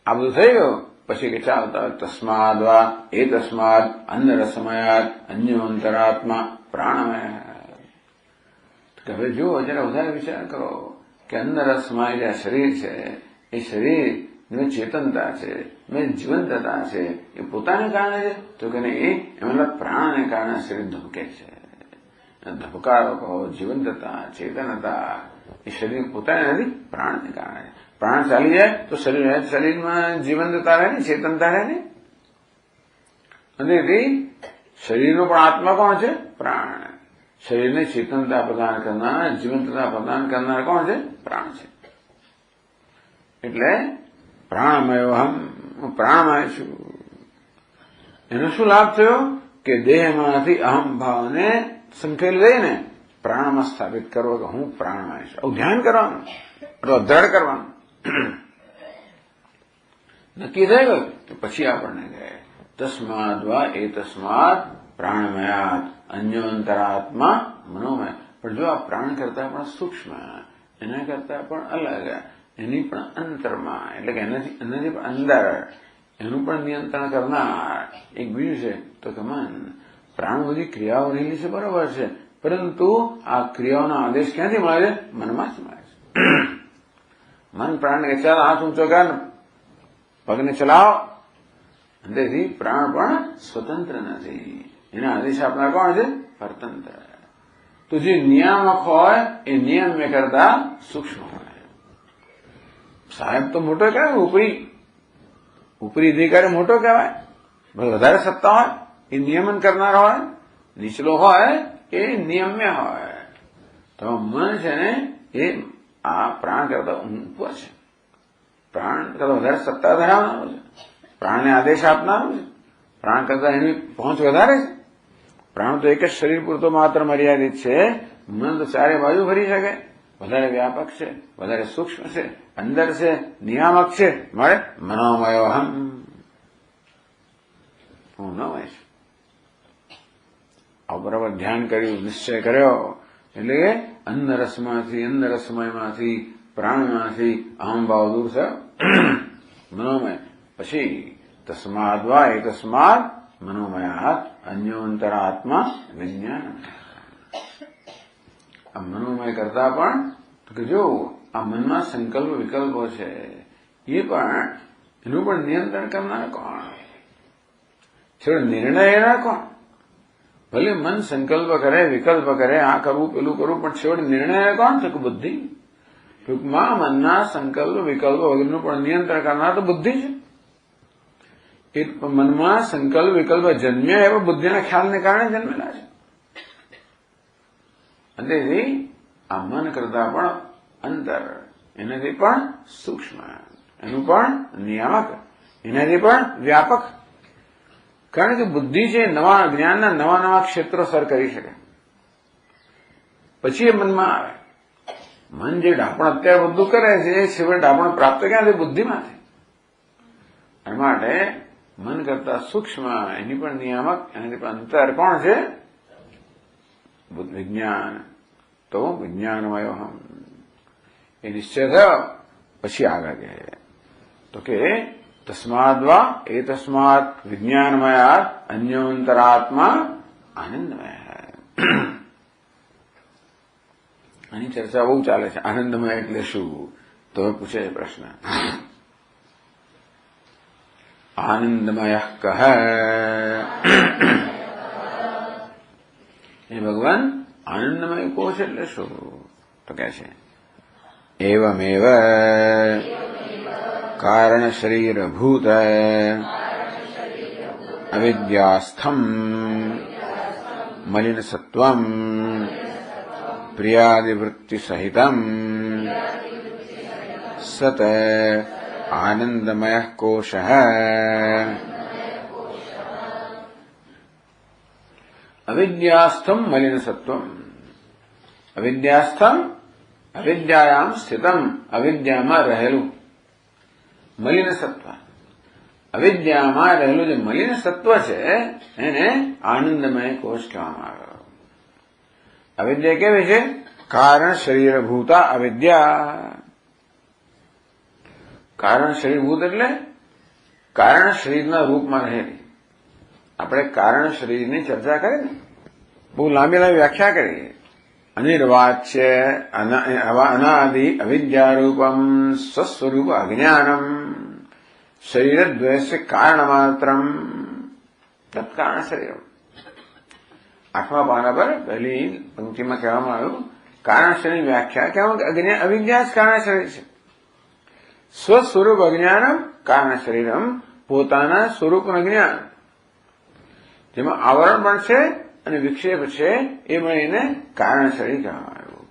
[SPEAKER 1] આ બધું થઈ ગયું. પછી કે ચાલતા તસ્માદ વા એ તસ્માદ અંદર સમયાત અન્યોંતરાત્મા પ્રાણમય. હવે જો જરા વધારે વિચાર કરો કે અંદર સમય જે શરીર છે, એ શરીર ચેતનતા છે, જીવંતતા છે, એ પોતાને કારણે છે તો કે એમના પ્રાણને કારણે શરીર ધબકે છે. ધબકારો કહો, જીવંતતા, ચેતનતા, એ શરીર પોતાને નથી, પ્રાણને કારણે. પ્રાણ ચાલી જાય તો શરીરમાં જીવંતતા રહે ને, ચેતનતા રહે ને. અને શરીરનો પણ આત્મા કોણ છે? પ્રાણ. શરીરને ચેતનતા પ્રદાન કરનાર, જીવંતતા પ્રદાન કરનાર કોણ છે? પ્રાણ છે. એટલે પ્રાણમય, હું પ્રાણમય છું. એનો શું લાભ થયો કે દેહમાંથી અહમ ભાવને સંકેલી લઈને પ્રાણમાં સ્થાપિત કરવો કે હું પ્રાણમય છું. આવું ધ્યાન કરવાનું, દ્રઢ કરવાનું. નક્કી થઈ ગયું તો પછી આપણને કહે તસ્માદ વા એ તસ્માદ પ્રાણમયાત અન્યોંતરાત્મા મનોમય. પણ જો આ પ્રાણ કરતા પણ સૂક્ષ્મ, એના કરતા પણ અલગ, એની પણ અંતરમાં, એટલે કે એનાથી પણ અંદર, એનું પણ નિયંત્રણ કરનાર એક બીજું છે તો કે મન. પ્રાણ બધી ક્રિયાઓ રહેલી છે, બરોબર છે, પરંતુ આ ક્રિયાઓના આદેશ ક્યાંથી મળે છે? મનમાં જ મળે છે. મન પ્રાણને કે ચાલ હાથ ઊંચો કર, પગને ચલાવો. તેથી પ્રાણ પણ સ્વતંત્ર નથી, એના આદેશ આપનાર કોણ છે? પરતંત્ર. તો જે નિયામક હોય એ નિયમ કરતા સૂક્ષ્મ હોય. સાહેબ તો મોટો કહેવાય, ઉપરી અધિકારી મોટો કહેવાય, વધારે સત્તા હોય એ નિયમન કરનાર હોય, નીચલો હોય એ નિયમ્ય હોય. તો મન છે ને એ આ પ્રાણ કરતા ઉપર છે, પ્રાણ કરતા વધારે સત્તા ધરાવનારું છે, પ્રાણને આદેશ આપનારું છે. પ્રાણ કરતા એની પહોંચ વધારે છે. પ્રાણ તો એક જ શરીર પૂરતો માત્ર મર્યાદિત છે. મન તો ચારે બાજુ ફરી શકે, વધારે વ્યાપક છે, વધારે સૂક્ષ્મ છે, અંદર છે, નિયામક છે. મળે મનોમયો અહમ, હું ન હોય છું. આ બરાબર ધ્યાન કર્યું, નિશ્ચય કર્યો એટલે કે અંદર સમયમાંથી પ્રાણમાંથી અહમ ભાવ દૂર થયો, મનોમય. પછી તસ્માદ વા એ તસ્માદ મનોમયાત અન્યોંતરાત્મા વિજ્ઞાન. આ મનોમય કરતા પણ કે જો આ મનમાં સંકલ્પ વિકલ્પો છે, એ પણ એનું પણ નિયંત્રણ કરનાર કોણ? છેવટે નિર્ણય એના કોણ? ભલે મન સંકલ્પ કરે, વિકલ્પ કરે, આ કરવું પેલું કરવું, પણ છેવટે નિર્ણય કોણ? તો કે બુદ્ધિ. ટૂંકમાં મનના સંકલ્પ વિકલ્પ વગેરેનું પણ નિયંત્રણ કરનાર તો બુદ્ધિ છે. એ મનમાં સંકલ્પ વિકલ્પ જન્મ્યા એવા બુદ્ધિના ખ્યાલને કારણે જન્મેલા છે. અને આ મન કરતા પણ અંતર, એનાથી પણ સૂક્ષ્મ, એનું પણ નિયામક, એનાથી પણ વ્યાપક. કારણ કે બુદ્ધિ છે નવા જ્ઞાનના નવા ક્ષેત્રો સર કરી શકે, પછી એ મનમાં આવે. મન જે ડાપણ અત્યારે બધું કરે છે એ છેવટે ડાપણ પ્રાપ્ત ક્યાંથી? બુદ્ધિમાંથી. એ માટે મન કરતા સૂક્ષ્મ, એની પણ નિયામક, એનાથી પણ અંતર કોણ છે? વિજ્ઞાન. તો વિજ્ઞાનમય અહમ એ નિશ્ચય થયો. પછી આગળ કહે તો કે તસ્માદ વા એ તસ્માદ વિજ્ઞાનમયાત અન્યોંતરાત્મા આનંદમય. આની ચર્ચા બહુ ચાલે છે. આનંદમય એટલે શું? તો પૂછે પ્રશ્ન. આનંદમય કહ એ ભગવાન આનંદમય કોશ એટલે શું? તો કે છે એવમેવ કારણ શરીર ભૂત અવિદ્યાસ્થમ મલિન સત્વમ પ્રિયાદિવૃત્તિ સહિતમ सत आनंदमय कोश। अविद्यास्थम मलिन सत्वम, अविद्यास्थम अविद्यायाम स्थितम, अविद्याમાં રહેલું મલિન સત્વ, અવિદ્યામાં રહેલું જે મલિન સત્વ છે એને આનંદમય કોષ કહેવામાં આવે. અવિદ્યા કેવી છે? કારણ શરીરભૂતા અવિદ્યા. કારણ શરીરભૂત એટલે કારણ શરીરના રૂપમાં રહેલી. આપણે કારણ શરીરની ચર્ચા કરી ને, બહુ લાંબી વ્યાખ્યા કરી. અનિર્વાચ્ય અનાદિ અવિદ્યારૂપમ સ્વસ્વરૂપ અજ્ઞાનમ શરીરદ્વયસ્ય કારણમાત્રમ તત્કારણ શરીરમ. 8મા પાના પર પહેલી પંક્તિમાં કહેવામાં આવ્યું કારણ શરીરની વ્યાખ્યા કહેવામાં અવિદ્યા જ કારણ શરીર છે. સ્વસ્વરૂપ અજ્ઞાનમ કારણ શરીરમ, પોતાના સ્વરૂપનું જ્ઞાન જેમાં આવરણ પણ છે અને વિક્ષેપ છે એ મળીને કારણ શરીર કહેવામાં આવ્યું.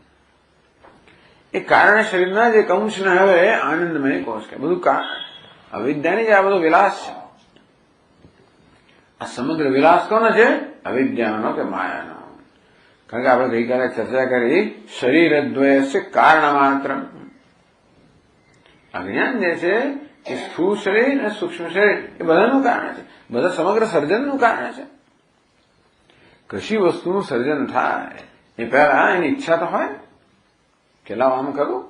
[SPEAKER 1] એ કારણ શરીરના જે અંશને હવે આનંદમય કોષ કહે. બધું અવિદ્યાની જ આ બધો વિલાસ છે. આ સમગ્ર વિલાસ કોનો છે? અવિદ્યાનો કે માયાનો. કારણ કે આપણે ગઈકાલે ચર્ચા કરી શરીરદ્વયસ્ય કારણ માત્ર. અજ્ઞાન જે છે એ સ્થૂળ શરીર અને સૂક્ષ્મ શરીર એ બધાનું કારણ છે. બધા સમગ્ર સર્જનનું કારણ છે. કશી વસ્તુનું સર્જન થાય એ પહેલા એની ઈચ્છા તો હોય કે લાવ આમ કરું,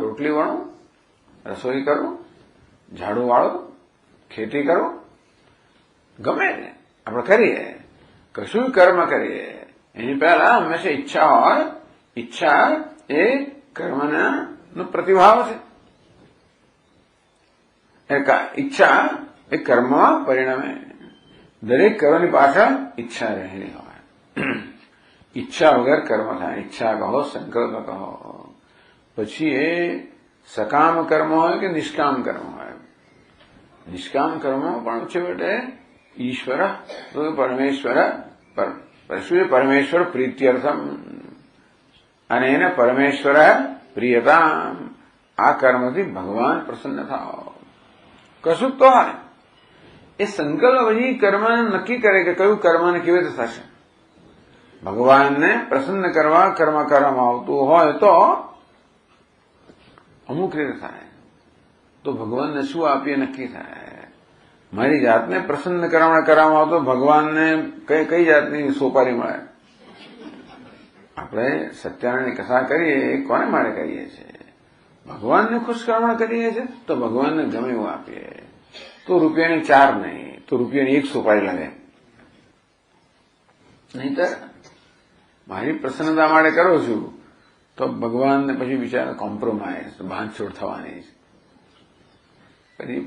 [SPEAKER 1] રોટલી વણું, રસોઈ કરું, ઝાડુ વાળું, ખેતી કરું, ગમે ને આપણે કરીએ, કશું કર્મ કરીએ એની પહેલા હંમેશા ઈચ્છા હોય. ઈચ્છા એ કર્મનો પ્રતિભાવ છે. ઈચ્છા એ કર્મમાં પરિણમે. દરેક કર્મની પાછળ ઈચ્છા રહેલી હોય. ઈચ્છા વગર કર્મ થાય. ઈચ્છા કહો, સંકલ્પ કહો, પછી એ સકામ કર્મ હોય કે નિષ્કામ કર્મ હોય. નિષ્કામ કર્મ પણ છે બેટે ઈશ્વર પરમેશ્વર પરમેશ્વર પ્રીત્યર્થમ, અને એને પરમેશ્વર પ્રિયતામ. આ કર્મથી ભગવાન પ્રસન્ન થાવ. કશું તો હોય એ સંકલ્પ પછી કર્મ નક્કી કરે કે કયું કર્મને કેવી રીતે થશે. ભગવાનને પ્રસન્ન કરવા કર્મ કરવામાં આવતું હોય તો અમુક રીતે થાય. તો ભગવાનને શું આપીએ નક્કી થાય. મારી જાતને પ્રસન્ન કરવામાં આવતો ભગવાનને કઈ જાતની સોપારી મળે. આપણે સત્યનારાયણની કથા કરીએ કોને માટે કરીએ છીએ? ભગવાનને ખુશ કરવા કરીએ છીએ તો ભગવાનને ગમે એવું આપીએ. તો રૂપિયાની 4 નહીં, તો રૂપિયાની 1 સોપારી લાગે. નહીતર મારી પ્રસન્નતા માટે કરું છું તો ભગવાનને પછી બિચારા કોમ્પ્રોમાઇઝ, બાંધછોડ થવાની છે. પછી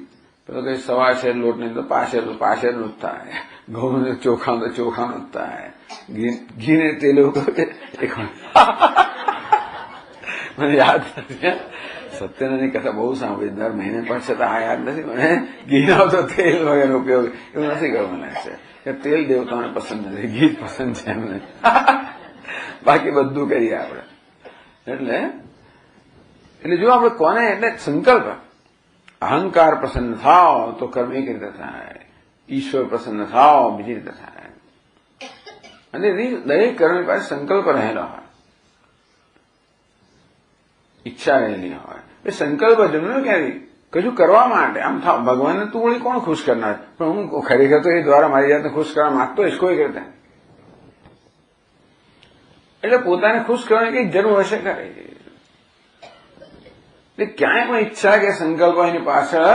[SPEAKER 1] પેલો કઈ સવા છે લોટ નહીં તો પાછેનું જ થાય. ઘઉં ચોખાનું તો ચોખાનું જ થાય. ઘીને તેલ મને યાદ નથી. સત્યનાની કથા બહુ સાંભળી, દર મહિને પણ છતાં આ યાદ નથી મને. ઘીનો તો તેલ વગેરે ઉપયોગ એવું નથી કરવું લાગશે કે તેલ દેવતાને પસંદ નથી, ઘી પસંદ છે એમને. બાકી બધું કરીએ આપણે. એટલે જો આપણે કોને એટલે સંકલ્પ અહંકાર પ્રસન્ન થાવ તો કર્મ એક રીતે થાય. ઈશ્વર પ્રસન્ન થાવ બીજી રીતે થાય. અને દરેક કર્મની પાસે સંકલ્પ રહેલો હોય, ઈચ્છા રહેલી હોય. એ સંકલ્પ જન્મ્યો ક્યાંથી? કશું કરવા માટે. આમ થાવ ભગવાનને તું વળી કોણ ખુશ કરનાર? પણ હું ખરેખર તો એ દ્વારા મારી જાતને ખુશ કરવા માંગતો હોઈશ કોઈ કરતા. એટલે પોતાને ખુશ કરવાની કઈ જરૂર હશે કરે. એટલે ક્યાંય પણ ઈચ્છા કે સંકલ્પ એની પાછળ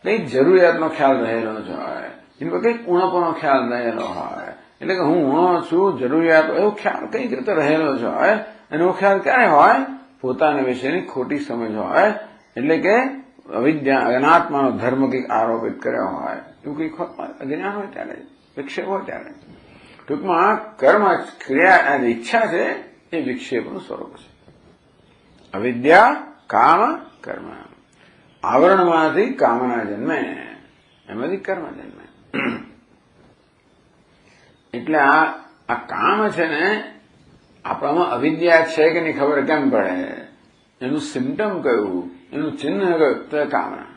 [SPEAKER 1] કઈ જરૂરિયાતનો ખ્યાલ રહેલો જ હોય. એની પર કઈક ઉણપોનો ખ્યાલ રહેલો હોય. એટલે કે હું ઉણો છું, જરૂરિયાત, એવો ખ્યાલ કઈક રીતે રહેલો જ હોય. અને એવો ખ્યાલ ક્યારે હોય? પોતાના વિશેની ખોટી સમજ હોય. એટલે કે અવિદ્યા અનાત્માનો ધર્મ કંઈક આરોપિત કર્યો હોય, એવું કંઈક અજ્ઞાન હોય ત્યારે, વિક્ષેપ હોય ત્યારે. ટૂંકમાં કર્મ ક્રિયા ઈચ્છા છે એ વિક્ષેપનું સ્વરૂપ છે. અવિદ્યા કામ કર્મ. આવરણમાંથી કામના જન્મે, એમાંથી કર્મ જન્મે. એટલે આ કામ છે ને આપણામાં અવિદ્યા છે કે નહીં ખબર કેમ પડે? એનું સિમ્ટમ કયું, એનું ચિહ્ન કયું, તો એ કામના.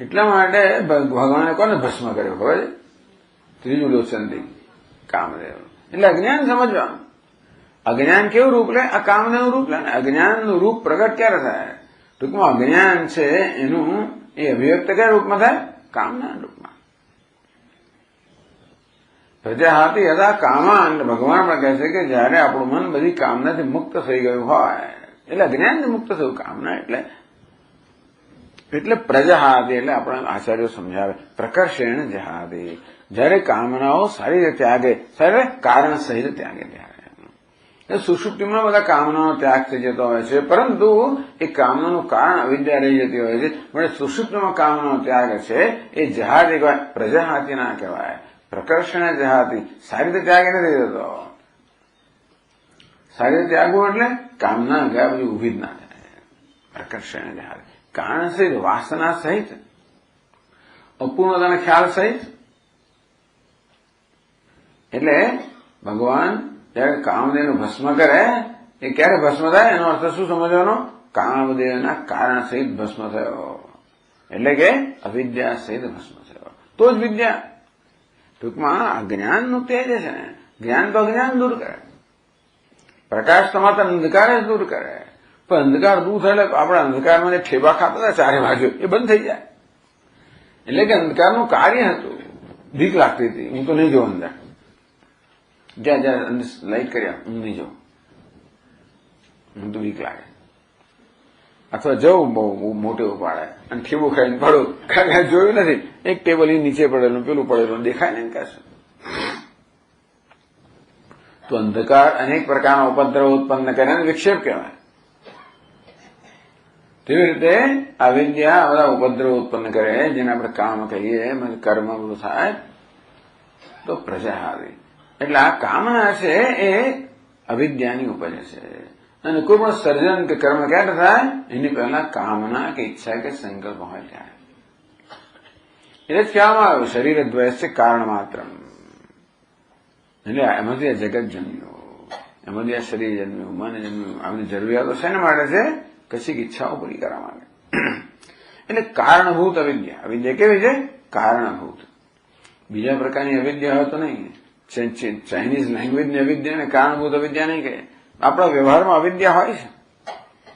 [SPEAKER 1] એટલા માટે ભગવાને કોને ભસ્મ કર્યો ખબર છે? ત્રીજું લોચનથી કામદેવ. એટલે અજ્ઞાન સમજવાનું. અજ્ઞાન કેવું રૂપ લે? આ કામદેવનું રૂપ લે ને. અજ્ઞાનનું રૂપ પ્રગટ ક્યારે થાય? ટૂંકમાં અજ્ઞાન છે એનું એ અભિવ્યક્ત કયા રૂપમાં થાય? કામના રૂપમાં. પ્રજાહાતિ યદા કામાન, ભગવાન પણ કહે છે કે જયારે આપણું મન બધી કામનાથી મુક્ત થઈ ગયું હોય, એટલે અજ્ઞાનથી મુક્ત થયું. કામના એટલે પ્રજાહાતિ, એટલે આપણા આચાર્યો સમજાવે પ્રકર્ષેણ જહાદે. જયારે કામનાઓ સારી રીતે ત્યાગે, સારી કારણ સહિત ત્યાગે ત્યારે સુષુપ્તિમાં બધા કામનાનો ત્યાગ થઈ જતો હોય છે, પરંતુ એ કામનાનું કારણ અવિદ્યા રહી જતી હોય છે. પણ સુષુપ્તિમાં કામનાનો ત્યાગ છે એ જહાદી કહેવાય, પ્રજાહાતિ ના કહેવાય. પ્રકર્ષણ જહાતી, સારી રીતે ત્યાગ નથી થતો. સારી રીતે ત્યાગવું એટલે કામના ગયા બધી ઉભી જ ના થાય. પ્રકર્ષણ જહાતી, કારણ સહિત, વાસના સહિત, અપૂર્ણતાના ખ્યાલ સહિત. એટલે ભગવાન જયારે કામદેવનું ભસ્મ કરે, એ ક્યારે ભસ્મ થાય? એનો અર્થ શું સમજવાનો? કામદેવના કારણ સહિત ભસ્મ થયો, એટલે કે અવિદ્યા સહિત ભસ્મ થયો, તો જ વિદ્યા. ટૂંકમાં આ જ્ઞાનનું તેજ છે ને, જ્ઞાન તો અજ્ઞાન દૂર કરે, પ્રકાશ તો માત્ર અંધકાર જ દૂર કરે. પણ અંધકાર દૂર થાય એટલે આપણા અંધકારમાં જે ઠેબા ખાતા હતા ચારે બાજુ, એ બંધ થઈ જાય. એટલે કે અંધકારનું કાર્ય હતું, ભીખ લાગતી હતી, હું તો નહીં જોઉં અંદર, જ્યાં જ્યાં લાઈટ કર્યા હું નહીં જોઉં, હું તો બીક લાગે. અથવા જવું બહુ મોટે ઉપાડે અને ઠેબું ખાઈને પડું, કારણ જોયું નથી, એક ટેબલ નીચે પડેલું, પેલું પડેલું દેખાય ને કહેશે. તો અંધકાર અનેક પ્રકારના ઉપદ્રવ ઉત્પન્ન કરે અને વિક્ષેપ કહેવાય. તેવી રીતે અવિદ્યા બધા ઉપદ્રવ ઉત્પન્ન કરે, જેને આપણે કામ કહીએ, કર્મ બધું થાય, તો પ્રજાહારી. એટલે આ કામના છે એ અવિદ્યાની ઉપજ છે. અને કોઈ પણ સર્જન કે કર્મ ક્યારે થાય? એની પહેલા કામના કે ઈચ્છા કે સંકલ્પ હોય ત્યારે. એટલે જ કહેવામાં આવ્યું શરીર દ્વૈત છે કારણ માત્ર. એટલે એમાંથી આ જગત જન્મ્યું, એમાંથી આ શરીર જન્મ્યું, મન જન્મ્યું. આ બધી જરૂરિયાતો શેના માટે છે? કશીક ઈચ્છાઓ પૂરી કરવા માટે. એટલે કારણભૂત અવિદ્યા. અવિદ્યા કેવી છે? કારણભૂત. બીજા પ્રકારની અવિદ્યા હોય તો નહીં. ચાઇનીઝ લેંગ્વેજની અવિદ્યાને કારણભૂત અવિદ્યા નહીં કહે. આપણા વ્યવહારમાં અવિદ્યા હોય છે,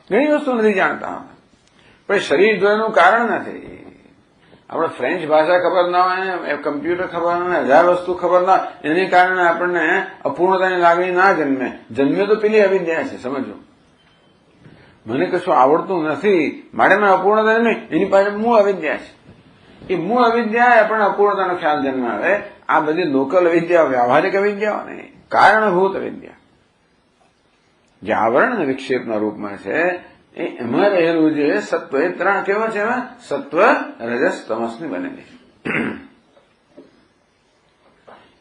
[SPEAKER 1] ઘણી વસ્તુ નથી જાણતા, પણ શરીર દ્વયનું કારણ નથી. આપણે ફ્રેન્ચ ભાષા ખબર ના હોય, કમ્પ્યુટર ખબર ના હોય, 1000 વસ્તુ ખબર ના હોય, એને કારણે આપણને અપૂર્ણતાની લાગણી ના જન્મે. જન્મે તો પેલી અવિદ્યા છે, સમજો. મને કશું આવડતું નથી માટે મને અપૂર્ણતા નહીં, એની પાસે મૂળ અવિદ્યા છે. એ મૂળ અવિદ્યા આપણને અપૂર્ણતાનો ખ્યાલ જન્માવે. આ બધી લોકલ અવિદ્યા, વ્યવહારિક અવિદ્યાઓ નહીં, કારણભૂત અવિદ્યા જે આવરણ અને વિક્ષેપના રૂપમાં છે, એ એમાં રહેલું છે સત્વ. એ ત્રણ કેવા છે? સત્વ, રજસ, તમસની બનેલી.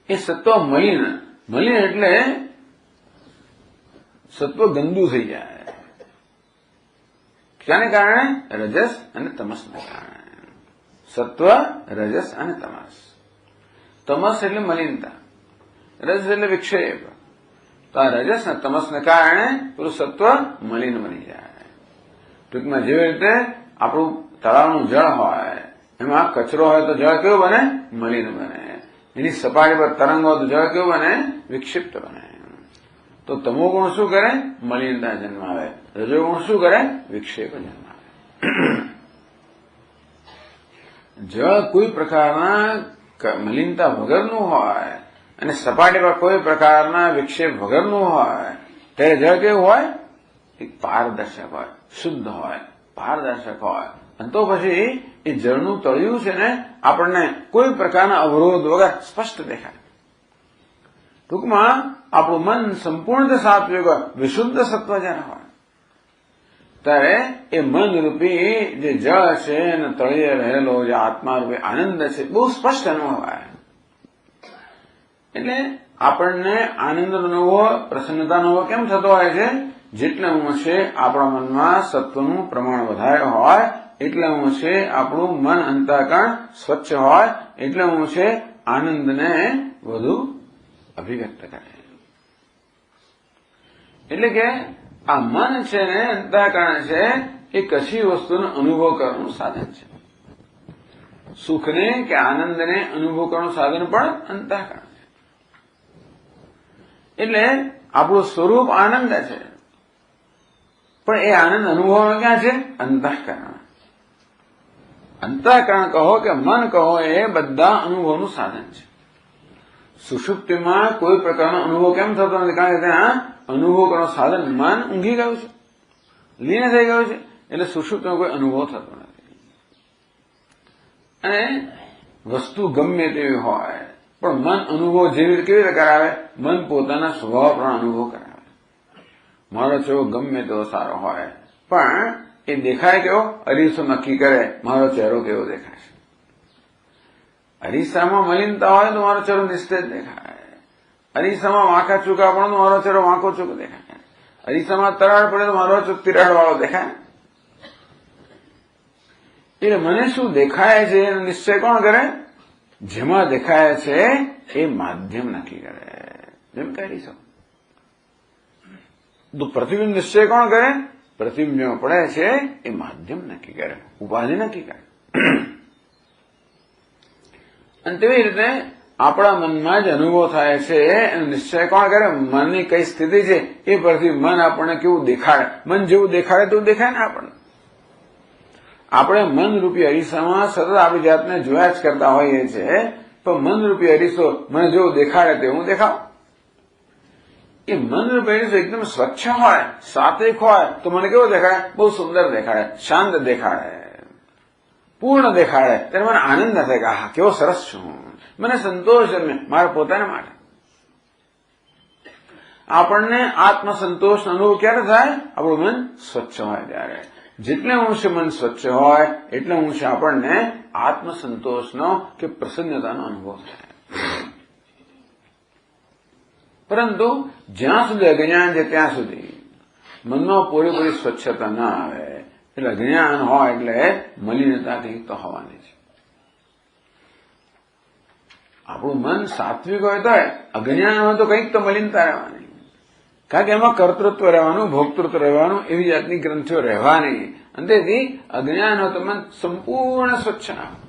[SPEAKER 1] એ સત્વ મલિન. મલિન એટલે સત્વ ગંદુ થઈ જાય. શાને કારણે? રજસ અને તમસને કારણે. સત્વ, રજસ અને તમસ. તમસ એટલે મલિનતા, રજસ એટલે વિક્ષેપ. તો આ રજસ અને તમસને કારણે પેલું સત્વ મલિન બની જાય. ટૂંકમાં જેવી રીતે આપણું તળાવનું જળ હોય, એમાં કચરો હોય તો જળ કેવું બને? મલિન બને. એની સપાટી પર તરંગ હોય તો જળ કેવું બને? વિક્ષિપ્ત બને. તો તમોગુણ શું કરે? મલિનતા જન્માવે. રજોગુણ શું કરે? વિક્ષેપ જન્માવે. જળ કોઈ પ્રકારના મલિનતા વગરનું હોય અને સપાટી પર કોઈ પ્રકારના વિક્ષેપ વગરનું હોય ત્યારે જળ કેવું હોય? એક પારદર્શક હોય, શુદ્ધ હોય, પારદર્શક હોય. અને તો પછી એ જળનું તળિયું છે ને આપણને કોઈ પ્રકારના અવરોધ વગર સ્પષ્ટ દેખાય. ટૂંકમાં આપણું મન સંપૂર્ણ સાત્વિક હોય, વિશુદ્ધ સત્વ જ્યારે હોય ત્યારે એ મન રૂપી જે જળ છે અને તળિયે રહેલો જે આત્મા રૂપી આનંદ છે બહુ સ્પષ્ટ અનુભવાય. એટલે આપણને આનંદ અનુભવ, પ્રસન્નતા અનુભવ કેમ થતો હોય છે? જેટલા અંશે આપણા મનમાં સત્વનું પ્રમાણ વધારે હોય, એટલા અંશે આપણું મન અંતઃકરણ સ્વચ્છ હોય, એટલા અંશે આનંદને વધુ અભિવ્યક્ત કરે. એટલે કે આ મન છે ને અંતઃકરણ છે એ કશી વસ્તુનો અનુભવ કરવાનું સાધન છે. સુખને કે આનંદને અનુભવ કરવાનું સાધન પણ અંતઃકરણ છે. એટલે આપણું સ્વરૂપ આનંદ છે, પણ એ આનંદ અનુભવનો ક્યાં છે? અંતઃકરણ. અંતઃકરણ કહો કે મન કહો એ બધા અનુભવનું સાધન છે. સુષુપ્તિમાં કોઈ પ્રકારનો અનુભવ કેમ થતો નથી? કારણ કે ત્યાં અનુભવ કરવાનું સાધન મન ઊંઘી ગયું છે, લીન થઈ ગયું છે, એટલે સુષુપ્તિમાં કોઈ અનુભવ થતો નથી. અને વસ્તુ ગમે તેવી હોય પણ મન અનુભવ કેવી રીતે કરાવે? મન પોતાના સ્વભાવ પ્રમાણે અનુભવ કરાવે. મારો ચહેરો ગમે તેવો સારો હોય પણ એ દેખાય કેવો? અરીસો નક્કી કરે મારો ચહેરો કેવો દેખાય છે. અરીસામાં મલિનતા હોય તો મારો ચહેરો નિસ્તેજ દેખાય. અરીસામાં વાંકા ચૂકા પણ તો મારો ચહેરો વાંકો ચૂકો દેખાય. અરીસામાં તરાડ પડે તો મારો તિરાડ વાળો દેખાય. એટલે મને શું દેખાય છે એનો નિશ્ચય કોણ કરે? જેમાં દેખાય છે એ માધ્યમ નક્કી કરે. જેમ કે અરીસો તો પ્રતિબિંબ નિશ્ચય કોણ કરે? પ્રતિબિંબ જેમાં પડે છે એ માધ્યમ નક્કી કરે, ઉપાધિ નક્કી કરે. અને તેવી રીતે આપણા મનમાં જ અનુભવ થાય છે એનો નિશ્ચય કોણ કરે? મનની કઈ સ્થિતિ છે એ પરથી મન આપણને કેવું દેખાડે. મન જેવું દેખાડે તેવું દેખાય ને આપણને. આપણે મનરૂપી અરીસામાં સતત આપણી જાતને જોયા જ કરતા હોઈએ છીએ, પણ મનરૂપી અરીસો મને જેવું દેખાડે તેવું દેખાવ. એ મનરૂપી અરીસો એકદમ સ્વચ્છ હોય, સાત્વિક હોય તો મને કેવો દેખાડે? બહુ સુંદર દેખાડે, શાંત દેખાડે, પૂર્ણ દેખાડે. ત્યારે મને આનંદ થાય કે આહા કેવો સરસ છું, મને સંતોષ જન્મે મારા પોતાના માટે. આપણને આત્મસંતોષનો અનુભવ ક્યારે થાય? આપણું મન સ્વચ્છ હોય ત્યારે. જેટલે અંશે મન સ્વચ્છ હોય એટલે અંશે આપણને આત્મસંતોષનો કે પ્રસન્નતાનો અનુભવ થાય. પરંતુ જ્યાં સુધી અજ્ઞાન છે ત્યાં સુધી મનમાં પૂરેપૂરી સ્વચ્છતા ના આવે. એટલે અજ્ઞાન હોય એટલે મલિનતા કંઈક તો હોવાની છે. આપણું મન સાત્વિક હોય તો અજ્ઞાન હોય તો કંઈક તો મલિનતા રહેવાની. કારણ કે એમાં કર્તૃત્વ રહેવાનું, ભોક્તૃત્વ રહેવાનું, એવી જાતની ગ્રંથિઓ રહેવાની. અને તેથી અજ્ઞાન હોય તો મન સંપૂર્ણ સ્વચ્છ ના હોય.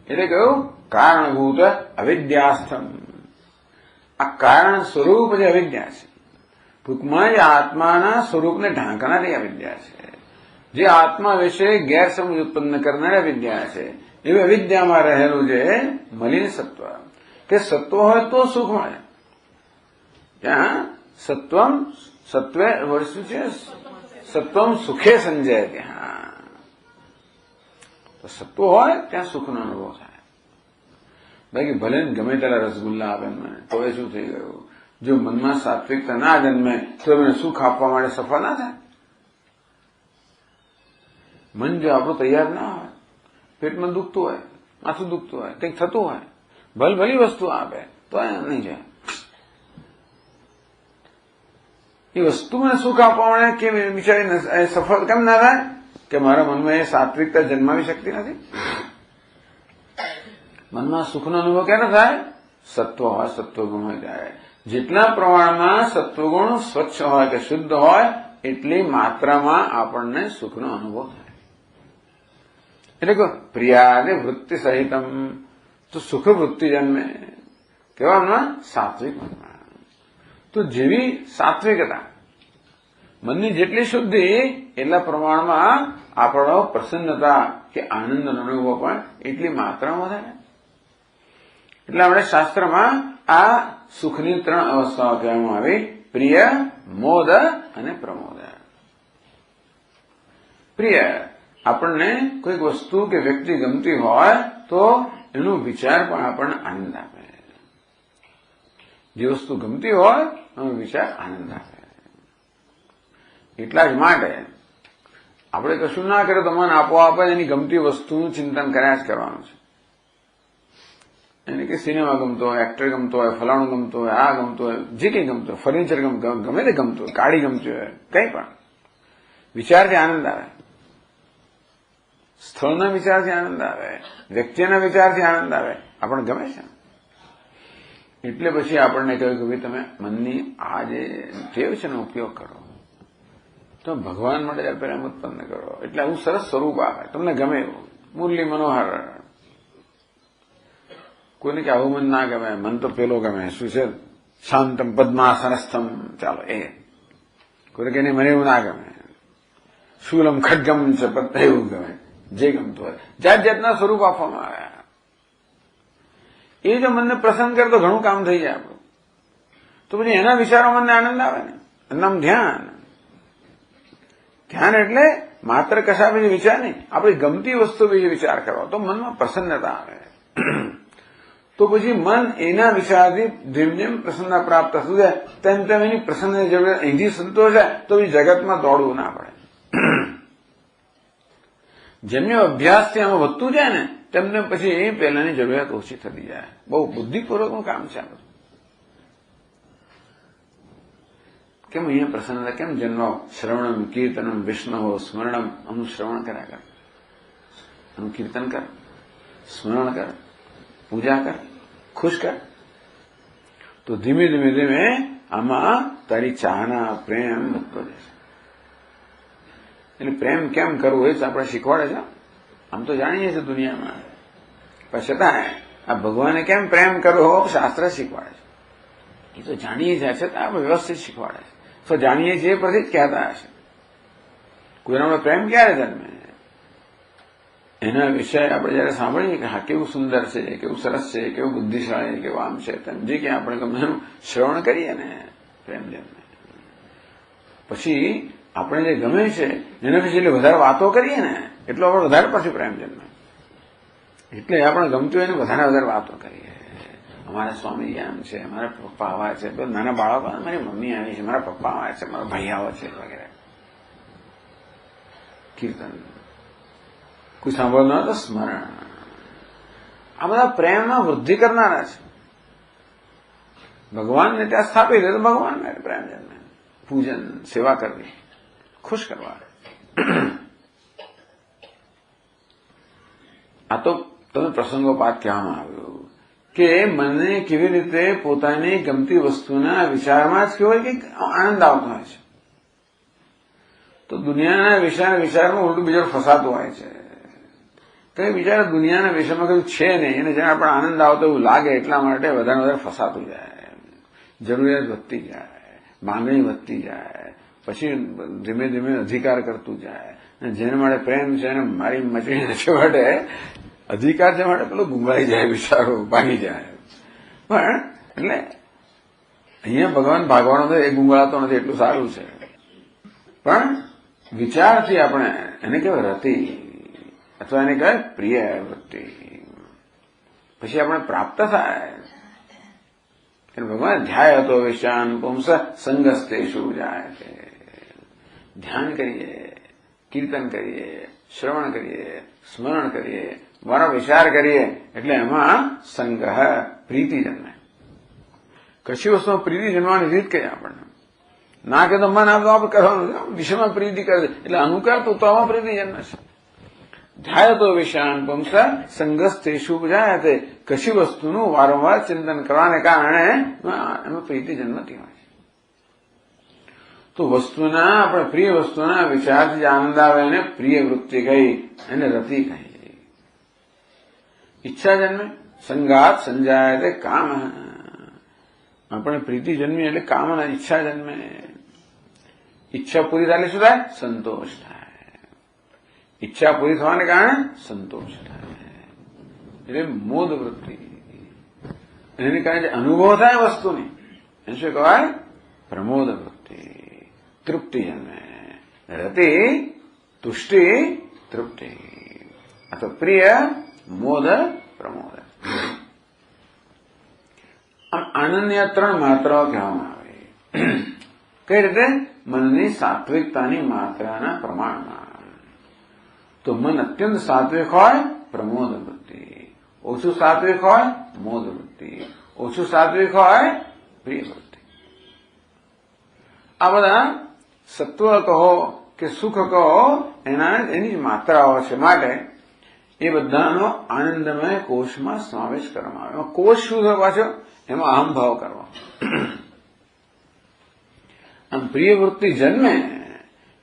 [SPEAKER 1] એટલે કહ્યું કારણભૂત અવિદ્યાસ્થમ. આ કારણ સ્વરૂપ જે અવિદ્યા છે, ટૂંકમાં જે આત્માના સ્વરૂપને ઢાંકનારી અવિદ્યા છે, જે આત્મા વિશે ગેરસમજ ઉત્પન્ન કરનારી અવિદ્યા છે, એવી અવિદ્યામાં રહેલું છે મલિન સત્વ. કે સત્વ હોય તો સુખ મળે. ત્યાં સત્વમ સત્વે શું છે? સત્વમ સુખે સંજય. ત્યાં તો સત્વ હોય ત્યાં સુખનો અનુભવ થાય. બાકી ભલે ગમે તેલા રસગુલ્લા આપે મને તો એ શું થઈ ગયું? જો મનમાં સાત્વિકતા ના જન્મે તો મને સુખ આપવા માટે સફળ ના થાય. મન જો આપણું તૈયાર ના હોય, પેટમાં દુખતું હોય, માથું દુખતું હોય, કંઈક થતું હોય, ભલી વસ્તુ આપે તો નહીં જાય. એ વસ્તુ મને સુખ આપવા માટે કેમ બિચારી સફળ કેમ ના થાય? કે મારા મનમાં એ સાત્વિકતા જન્માવી શકતી નથી. મનમાં સુખનો અનુભવ ક્યારે થાય? સત્વ હોય, સત્વગુણ હોય ત્યારે. જેટલા પ્રમાણમાં સત્વગુણ સ્વચ્છ હોય કે શુદ્ધ હોય એટલી માત્રામાં આપણને સુખનો અનુભવ થાય. એટલે કે પ્રિયાદે વૃત્તિ સહિતમ, તો સુખ વૃત્તિ જન્મે. કેવામાં? સાત્વિક મનમાં. તો જેવી સાત્વિકતા, મનની જેટલી શુદ્ધિ એટલા પ્રમાણમાં આપણો પ્રસન્નતા કે આનંદનો અનુભવ પણ એટલી માત્રામાં થાય. એટલે આપણે શાસ્ત્રમાં આ સુખની 3 અવસ્થાઓ કહેવામાં આવી: પ્રિય, મોદ અને પ્રમોદ. પ્રિય, આપણને કોઈક વસ્તુ કે વ્યક્તિ ગમતી હોય તો એનો વિચાર પણ આપણને આનંદ આપે. જે વસ્તુ ગમતી હોય એનો વિચાર આનંદ આપે. એટલા જ માટે આપણે કશું ના કરે તો મન આપોઆપ એની ગમતી વસ્તુનું ચિંતન કર્યા જ કરવાનું છે. એને કે સિનેમા ગમતો હોય, એક્ટર ગમતો હોય, ફલાણું ગમતો હોય, આ ગમતો હોય, જે કંઈ ગમતું હોય, ફર્નિચર ગમે તે ગમતું હોય, ગાડી ગમતી હોય, કંઈ પણ વિચારથી આનંદ આવે. સ્થળના વિચારથી આનંદ આવે, વ્યક્તિના વિચારથી આનંદ આવે, આપણને ગમે છે. એટલે પછી આપણને કહ્યું કે ભાઈ તમે મનની આ જે ટેવ છે ને ઉપયોગ કરો, તો ભગવાન માટે પ્રેમ ઉત્પન્ન કરો, એટલે આવું સરસ સ્વરૂપ આવે, તમને ગમે એવું મુરલી મનોહર. કોઈને કે આવું મન ના ગમે, મન તો પેલો ગમે, શું છે, શાંતમ પદ્માસનસ્થમ, ચાલો એ. કોઈને કે મને એવું ના ગમે, શૂલમ ખડગમ છે પદ એવું ગમે, જે ગમતું હોય. જાત જાતના સ્વરૂપ આપવામાં આવ્યા. એ જો મનને પ્રસન્ન કરે તો ઘણું કામ થઈ જાય આપણું. તો પછી એના વિચારો મનને આનંદ આવે ને. એનું ધ્યાન. ધ્યાન એટલે માત્ર કશા વિશે વિચાર નહીં, આપણી ગમતી વસ્તુ વિશે વિચાર કરો તો મનમાં પ્રસન્નતા આવે. તો પછી મન એના વિચારથી જેમ જેમ પ્રસન્નતા પ્રાપ્ત થતું જાય તેમ તેમ એની પ્રસન્નતાની જરૂરિયાત અહીંથી સંતોષ જાય તો પછી જગતમાં દોડવું ના પડે. જેમ જેમ અભ્યાસથી આમાં વધતું જાય ને તેમ તેમ પછી એ પહેલાની જરૂરિયાત ઓછી થતી જાય. બહુ બુદ્ધિપૂર્વકનું કામ છે આ બધું. કેમ અહીંયા પ્રસન્નતા કેમ જન્મ? શ્રવણમ કીર્તનમ વિષ્ણુ સ્મરણમ. આનું શ્રવણ કર્યા કર, આનું કીર્તન કર, સ્મરણ કર, પૂજા કર, ખુશ કર. તો ધીમે ધીમે ધીમે આમાં તારી ચાહના પ્રેમ વધતો જશે. એટલે પ્રેમ કેમ કરવું એ જ આપણે શીખવાડે છે. આમ તો જાણીએ છીએ દુનિયામાં, પણ છતાં આ ભગવાને કેમ પ્રેમ કરવો શાસ્ત્ર શીખવાડે છે. એ તો જાણીએ જાય છતાં આપણે વ્યવસ્થિત શીખવાડે છે. તો જાણીએ છીએ પછી જ કહેતા હશે. કોઈના પ્રેમ ક્યારે જન્મે એના વિષય આપણે જયારે સાંભળીએ કે હા કેવું સુંદર છે, કેવું સરસ છે, કેવું બુદ્ધિશાળી, કેવું આમ છે તેમ જે કે આપણે ગમે શ્રવણ કરીએ ને પ્રેમ જન્મે. પછી આપણે જે ગમે છે એના વિશે એટલે વધારે વાતો કરીએ ને એટલો આપણે વધારે પછી પ્રેમ જન્મે. એટલે આપણે ગમતું એને વધારે વાતો કરીએ. અમારા સ્વામી આમ છે, મારા પપ્પા આવા છે, નાના બાળકો મારી મમ્મી આવી છે, મારા પપ્પા આવે છે, મારા ભાઈ આવો છે વગેરે. કીર્તન કોઈ સાંભળનાર તો સ્મરણ. આ બધા પ્રેમમાં વૃદ્ધિ કરનારા છે. ભગવાનને ત્યાં સ્થાપી દે તો ભગવાનને પ્રેમ જન્મે. પૂજન, સેવા કરવી, ખુશ કરવા. આ તો તમે પ્રસંગોપાત કહેવામાં આવ્યું કે મને કેવી રીતે પોતાની ગમતી વસ્તુના વિચારમાં જ કેવો કે આનંદ આવતો હોય છે. તો દુનિયાના વિચારમાં ઉલટું બીજો ફસાતું હોય છે. કઈ બિચારા દુનિયાના વિષયમાં કયું છે નહીં, એને જ્યાં પણ આનંદ આવતો એવું લાગે એટલા માટે વધારે વધારે ફસાતું જાય, જરૂરિયાત વધતી જાય, માંગણી વધતી જાય, પછી ધીમે ધીમે અધિકાર કરતું જાય. જેને માટે પ્રેમ છે એને મારી મચડી નથી માટે અધિકાર છે માટે પેલો ગુંગળાઈ જાય, બિચારો ભાગી જાય. પણ એટલે અહીંયા ભગવાન ભાગવાનો તો એ ગુંગળાતો નથી એટલું સારું છે. પણ વિચારથી આપણે એને કહેવાય રતિ અથવા એને કહેવાય પ્રિય વૃત્તિ પછી આપણે પ્રાપ્ત થાય. ભગવાન ધ્યાય હતો વિશાન પુંસ સંગસ્તે શું જાય. ધ્યાન કરીએ, કીર્તન કરીએ, શ્રવણ કરીએ, સ્મરણ કરીએ, મારો વિચાર કરીએ એટલે એમાં સંગ પ્રીતિ જન્મે. કશી વસ્તુમાં પ્રીતિ જન્મવાની રીત કઈ આપણને ના કે તો મન આપતો આપણે કરવાનું વિષયમાં પ્રીતિ કરે એટલે અનુકાર તો આમાં પ્રીતિ જન્મે છે. ધ્યાય તો વિષયાન પુંસ સંગસ્તે શુભ જાય તે કશી વસ્તુનું વારંવાર ચિંતન કરવાને કારણે એમાં પ્રીતિ જન્મતી હોય છે. તો વસ્તુના આપણે પ્રિય વસ્તુના વિચારથી જે આનંદ આવે એને પ્રિય વૃત્તિ કહી, એને રતિ કહી. ઈચ્છા જન્મે સંગાત સંજાય તે કામ. આપણે પ્રીતિ જન્મી એટલે કામના ઈચ્છા જન્મે. ઈચ્છા પૂરી થાય શું થાય? સંતોષ થાય. ઈચ્છા પૂરી થવાને કારણે સંતોષ થાય. એટલે મોદ વૃત્તિ એને કારણે અનુભવ થાય વસ્તુની એને શું કહેવાય? પ્રમોદ વૃત્તિ. તૃપ્તિ જન્મે. રતિ તુષ્ટિ તૃપ્તિ અથવા પ્રિય મોદ પ્રમોદ. આનંદની આ ત્રણ માત્રાઓ કહેવામાં આવે. કઈ રીતે? મનની સાત્વિકતાની માત્રાના પ્રમાણમાં. તો મન અત્યંત સાત્વિક હોય પ્રમોદ વૃત્તિ, ઓછું સાત્વિક હોય મોદ વૃત્તિ, ઓછું સાત્વિક હોય પ્રિય વૃત્તિ. આ બધા સત્વ કહો કે સુખ કહો એની જ માત્રાઓ છે. માટે એ બધાનો આનંદમય કોષમાં સમાવેશ કરવામાં આવે. કોષ શું છે પાછો? એમાં અહમભાવ કરવો. આમ પ્રિય વૃત્તિ જન્મે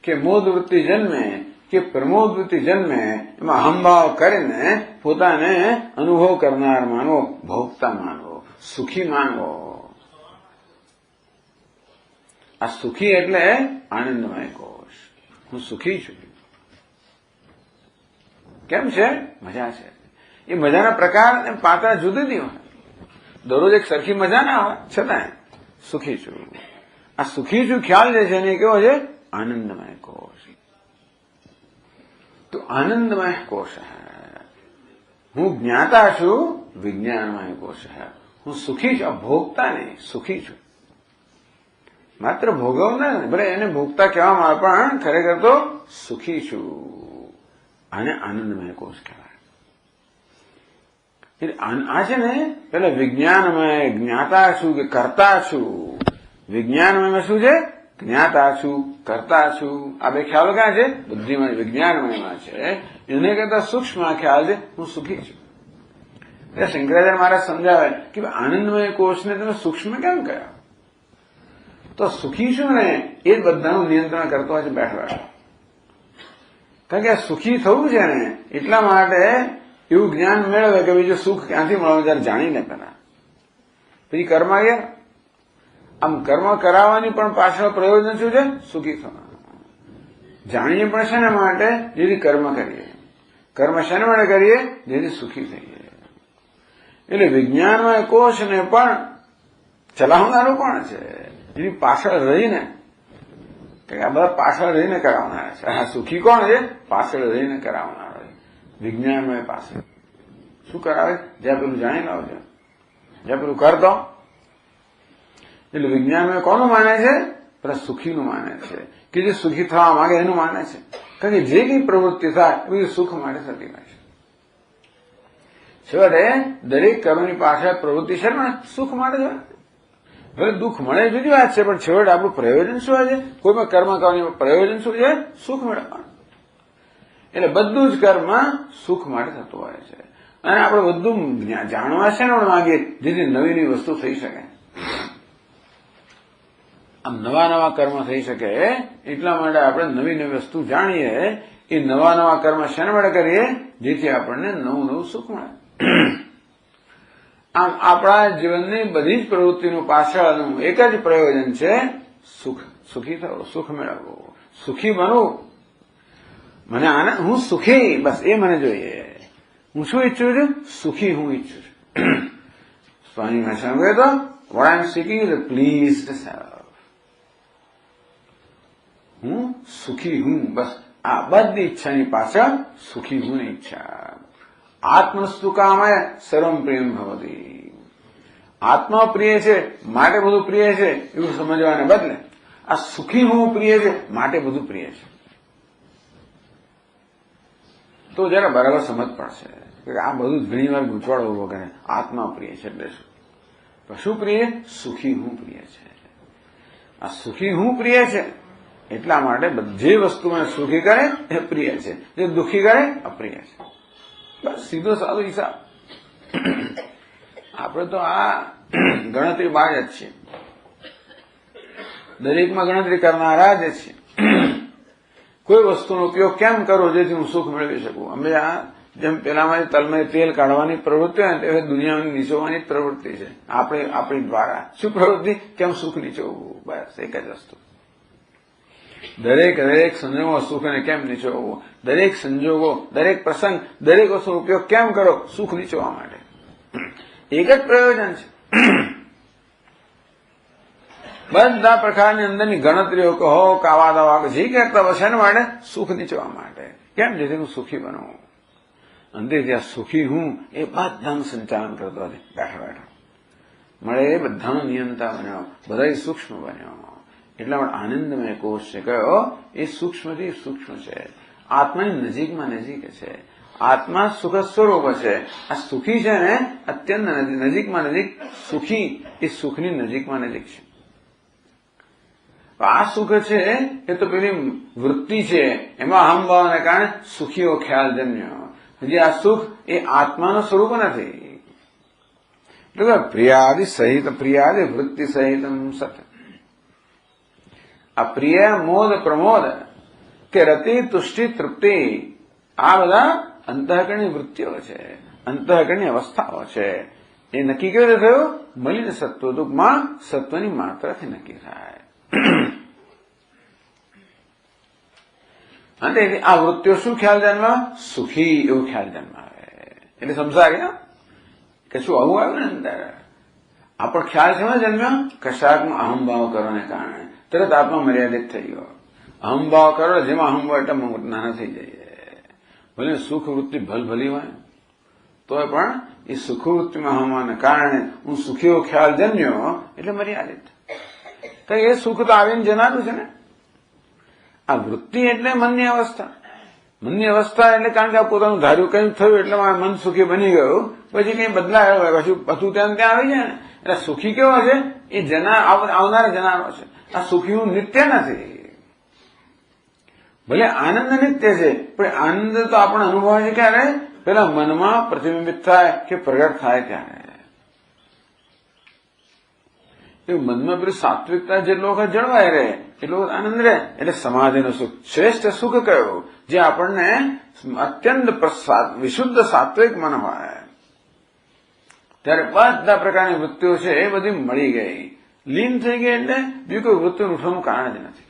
[SPEAKER 1] કે મોદ વૃત્તિ જન્મે કે પ્રમોદ વૃત્તિ જન્મે એમાં અહમભાવ કરીને પોતાને અનુભવ કરનાર માનવો, ભોગતા માનવો, સુખી માનવો. આ સુખી એટલે આનંદમય કોષ. હું સુખી છું. કેમ છે? મજા છે. એ મજાના પ્રકાર અને પાત્ર જુદી જુદી હોય. દરરોજ એક સરખી મજા ના હોય, છતાં સુખી છું. આ સુખી છું ખ્યાલ જે છે એને કેવો છે? આનંદમય કોષ. તો આનંદમય કોષ હું જ્ઞાતા છું, વિજ્ઞાનમય કોષ. હું સુખી છું, ભોગતા નહીં, સુખી છું. માત્ર ભોગવનાર ને, ભલે એને ભોગતા કહેવામાં આવે પણ ખરેખર તો સુખી છું. આને આનંદમય કોષ કહેવાય. આ છે ને પેલા વિજ્ઞાનમય, જ્ઞાતા છું કે કરતા છું. વિજ્ઞાનમય શું છે? જ્ઞાતા છું, કરતા છું. આ બે ખ્યાલો ક્યાં છે? બુદ્ધિમાં, વિજ્ઞાનમયમાં છે. એને કરતા સૂક્ષ્મ ખ્યાલ છે હું સુખી છું. એટલે શંકરાચાર્ય મહારાજ સમજાવે કે આનંદમય કોષને તમે સૂક્ષ્મ કેમ કહ્યા? તો સુખી છું ને એ જ બધાનું નિયંત્રણ કરતો હોય છે બેઠા બેઠા. કારણ કે આ સુખી થવું છે ને એટલા માટે એવું જ્ઞાન મેળવે કે બીજું સુખ ક્યાંથી મળે જયારે જાણીને પેલા. પછી કર્મ ગયા. આમ કર્મ કરાવવાની પણ પાછળ પ્રયોજન શું છે? સુખી થવાનું. જાણીએ પણ શેના માટે? જેથી કર્મ કરીએ. કર્મ શેના માટે કરીએ? જેથી સુખી થઈએ. એટલે વિજ્ઞાનમાં કોષને પણ ચલાવનારું કોણ છે? એની પાછળ રહીને, આ બધા પાછળ રહીને કરાવનારા છે. આ સુખી કોણ છે? પાછળ રહીને કરાવનાર. વિજ્ઞાનમાં પાછળ શું કરાવે? જ્યાં પેલું જાણી લાવજો, જ્યાં પેલું કર દો. એટલે વિજ્ઞાનમાં કોનું માને છે? પેલા સુખીનું માને છે, કે જે સુખી થવા માંગે એનું માને છે. કારણ કે જે કઈ પ્રવૃત્તિ થાય એ બધી સુખ માટે થતી હોય છે. છેવટે દરેક કર્મની પાછળ પ્રવૃત્તિ છે ને સુખ માટે જ હોય. હવે દુઃખ મળે જુદી વાત છે, પણ છેવટે આપણું પ્રયોજન શું હોય છે? કોઈ પણ કર્મ કરવાની પ્રયોજન શું છે? સુખ મેળવવાનું. એટલે બધું જ કર્મ સુખ માટે થતું હોય છે. અને આપણે બધું જાણવા છે ને માંગીએ જેથી નવી નવી વસ્તુ થઈ શકે. આમ નવા નવા કર્મ થઈ શકે એટલા માટે આપણે નવી નવી વસ્તુ જાણીએ. એ નવા નવા કર્મ શેના માટે કરીએ? જેથી આપણને નવું નવું સુખ મળે. આમ આપણા જીવનની બધી જ પ્રવૃત્તિનું પાછળનું એક જ પ્રયોજન છે સુખ. સુખી થવું, સુખ મેળવવું, સુખી બનવું. મને આનંદ, હું સુખી, બસ એ મને જોઈએ. હું શું ઈચ્છું છું? સુખી હું ઈચ્છું છું. સ્વામી ભાષામાં કહે તો what I am seeking is a pleased self. હું સુખી હું, બસ આ બધી ઈચ્છાની પાછળ સુખી હું ઈચ્છા. આત્મસ્તુ કામાય સર્વમ પ્રિયમ ભવતી. આત્મા પ્રિય છે માટે બધું પ્રિય છે એવું સમજવાને બદલે આ સુખી હું પ્રિય છે માટે બધું પ્રિય છે. તો જરા બરાબર સમજ પડશે કે આ બધું ઘણી વાર ગૂંચવાડો ઉભો કરે. આત્મા પ્રિય છે એટલે શું પ્રિય? સુખી હું પ્રિય છે. આ સુખી હું પ્રિય છે એટલા માટે જે વસ્તુ મને સુખી કરે એ પ્રિય છે, જે દુઃખી કરે અપ્રિય છે. બસ સીધો સાદો હિસાબ. આપણે તો આ ગણતરી બહાર જ છીએ. દરેકમાં ગણતરી કરનારા જ છીએ. કોઈ વસ્તુનો ઉપયોગ કેમ કરવો જેથી હું સુખ મેળવી શકું? અમે આ જેમ પેલામાં તલમાં તેલ કાઢવાની પ્રવૃત્તિ હોય ને એ દુનિયાની નીચોવાની જ પ્રવૃત્તિ છે. આપણી દ્વારા શું પ્રવૃત્તિ? કેમ સુખ નીચોવવું? બસ એક જ વસ્તુ. દરેક સંજોગો સુખને કેમ નીચોવવું? દરેક સંજોગો, દરેક પ્રસંગ, દરેક વસ્તુનો ઉપયોગ કેમ કરો? સુખ નીચોવા માટે. એક જ પ્રયોજન છે. બધા પ્રકારની અંદરની ગણતરીઓ કહો, કાવા દાવા જે કરતા બસ એના માટે સુખ નીચવા માટે. કેમ? જેથી હું સુખી બનું. અંતે જ્યાં સુખી હું એ બધાનું સંચાલન કરતો હતો બેઠા બેઠા. મળે એ બધાનો નિયંતા બન્યો, બધા સૂક્ષ્મ બન્યો. એટલા માટે આનંદમય કોષ છે કયો? એ સૂક્ષ્મથી સૂક્ષ્મ છે. આત્માની નજીકમાં નજીક છે. આત્મા સુખ સ્વરૂપ છે. આ સુખી છે ને અત્યંત નજીકમાં નજીક. સુખી એ સુખની નજીકમાં નજીક છે. આ સુખ છે એ તો પેલી વૃત્તિ છે, એમાં અહમભાવને કારણે સુખીઓ ખ્યાલ જન્મ્યો. હજી આ સુખ એ આત્માનું સ્વરૂપ નથી. એટલે પ્રિયાદિ સહિત પ્રિયાદિ વૃત્તિ સહિત સત. આ પ્રિય મોદ પ્રમોદ કે રતિ તુષ્ટિ તૃપ્તિ આ બધા અંતઃકરણની વૃત્તિઓ છે, અંતઃકરણની અવસ્થાઓ છે. એ નક્કી કેવી રીતે થયું? મલિન સત્વ ટૂંકમાં સત્વની માત્રાથી નક્કી થાય. અને આ વૃત્તિઓ શું ખ્યાલ જન્મ? સુખી એવો ખ્યાલ જન્માવે. એટલે સમજા ગયા કે શું આવું આવ્યું ને અંદર આ પણ ખ્યાલ છે જન્મ્યો કશાકમાં અહમભાવ કરવાને કારણે તરત આત્મા મર્યાદિત થઈ ગયો. અહમભાવ કરો જેમાં અહમભાવ એટલે નાના થઈ જાય. ભલે સુખ વૃત્તિ ભલભલી હોય તો પણ એ સુખવૃત્તિમાં હોવાને કારણે હું સુખીઓ ખ્યાલ જન્મ્યો એટલે મર્યાદિત. તો એ સુખ તો આવીને જનારું છે ને. આ વૃત્તિ એટલે મનની અવસ્થા. મનની અવસ્થા એટલે કારણ કે આ પોતાનું ધાર્યું કંઈ થયું એટલે મન સુખી બની ગયું, પછી કંઈ બદલાયો હોય પછી બધું ત્યાં આવી જાય ને. એટલે સુખી કેવો છે? એ આવનારા જનારો છે. આ સુખી હું નિત્ય નથી. ભલે આનંદ નિત્ય છે પણ આનંદ તો આપણે અનુભવ છે ક્યારે? પેલા મનમાં પ્રતિબિંબિત થાય કે પ્રગટ થાય ત્યારે. એ મનમાં પેલી સાત્વિકતા જેટલો વખત જળવાય રહે એટલો આનંદ રહે. એટલે સમાધિનું સુખ શ્રેષ્ઠ સુખ કયું? જે આપણને અત્યંત વિશુદ્ધ સાત્વિક મન હોય ત્યારે બધા પ્રકારની વૃત્તિઓ છે એ બધી મળી ગઈ, લીન થઈ ગઈ. એટલે બીજું કોઈ વૃત્તિનું ઉઠવાનું કારણ જ નથી.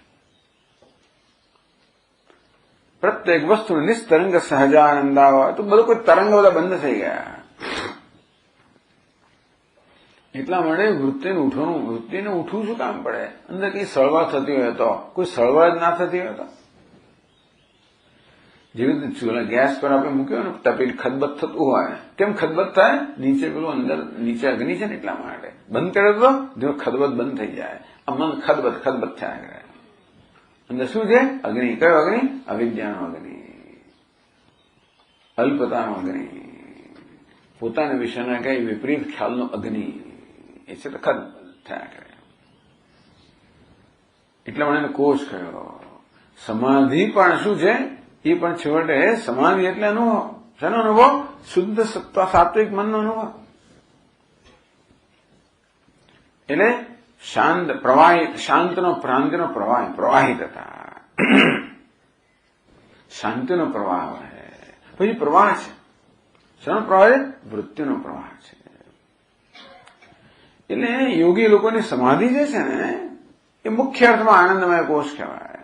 [SPEAKER 1] પ્રત્યેક વસ્તુ નિસ્તરંગ સહજાનંદ આવે તો બધું કોઈ તરંગ બધા બંધ થઈ ગયા. એટલા માટે વૃત્તિને ઉઠવું શું કામ પડે? અંદર કઈ સળવળ થતી હોય તો, કોઈ સળવળ જ ના થતી હોય તો. જેવી રીતે ચૂલા ગેસ પર આપણે મૂક્યો ને તપેલી ખદબદ થતું હોય, કેમ ખદબદ થાય? નીચે પેલું અંદર નીચે અગ્નિ છે ને એટલા માટે. બંધ કરે તો ખદબદ બંધ થઈ જાય. આ મન ખદબદ થયા કરે. અંદર શું છે? અગ્નિ. કયો અગ્નિ? અવિદ્યાનો અગ્નિ, અલ્પતાનો અગ્નિ, પોતાના વિષયના કઈ વિપરીત ખ્યાલનો અગ્નિ. એ છે ખદ થયા કરે. એટલા માટે કોષ કયો. સમાધિ પણ શું છે? એ પણ છેવટે સમાધિ એટલે અનુભવ. શાનો અનુભવ? શુદ્ધ સત્વ સાત્વિક મનનો અનુભવ. એટલે શાંત પ્રવાહી, શાંતનો પ્રાંતિનો પ્રવાહિતતા, શાંતિનો પ્રવાહ હોય. પછી પ્રવાહ છે. શાનો પ્રવાહ છે? વૃત્તિનો પ્રવાહ છે. એટલે યોગી લોકોની સમાધિ જે છે ને એ મુખ્ય અર્થમાં આનંદમય કોષ કહેવાય.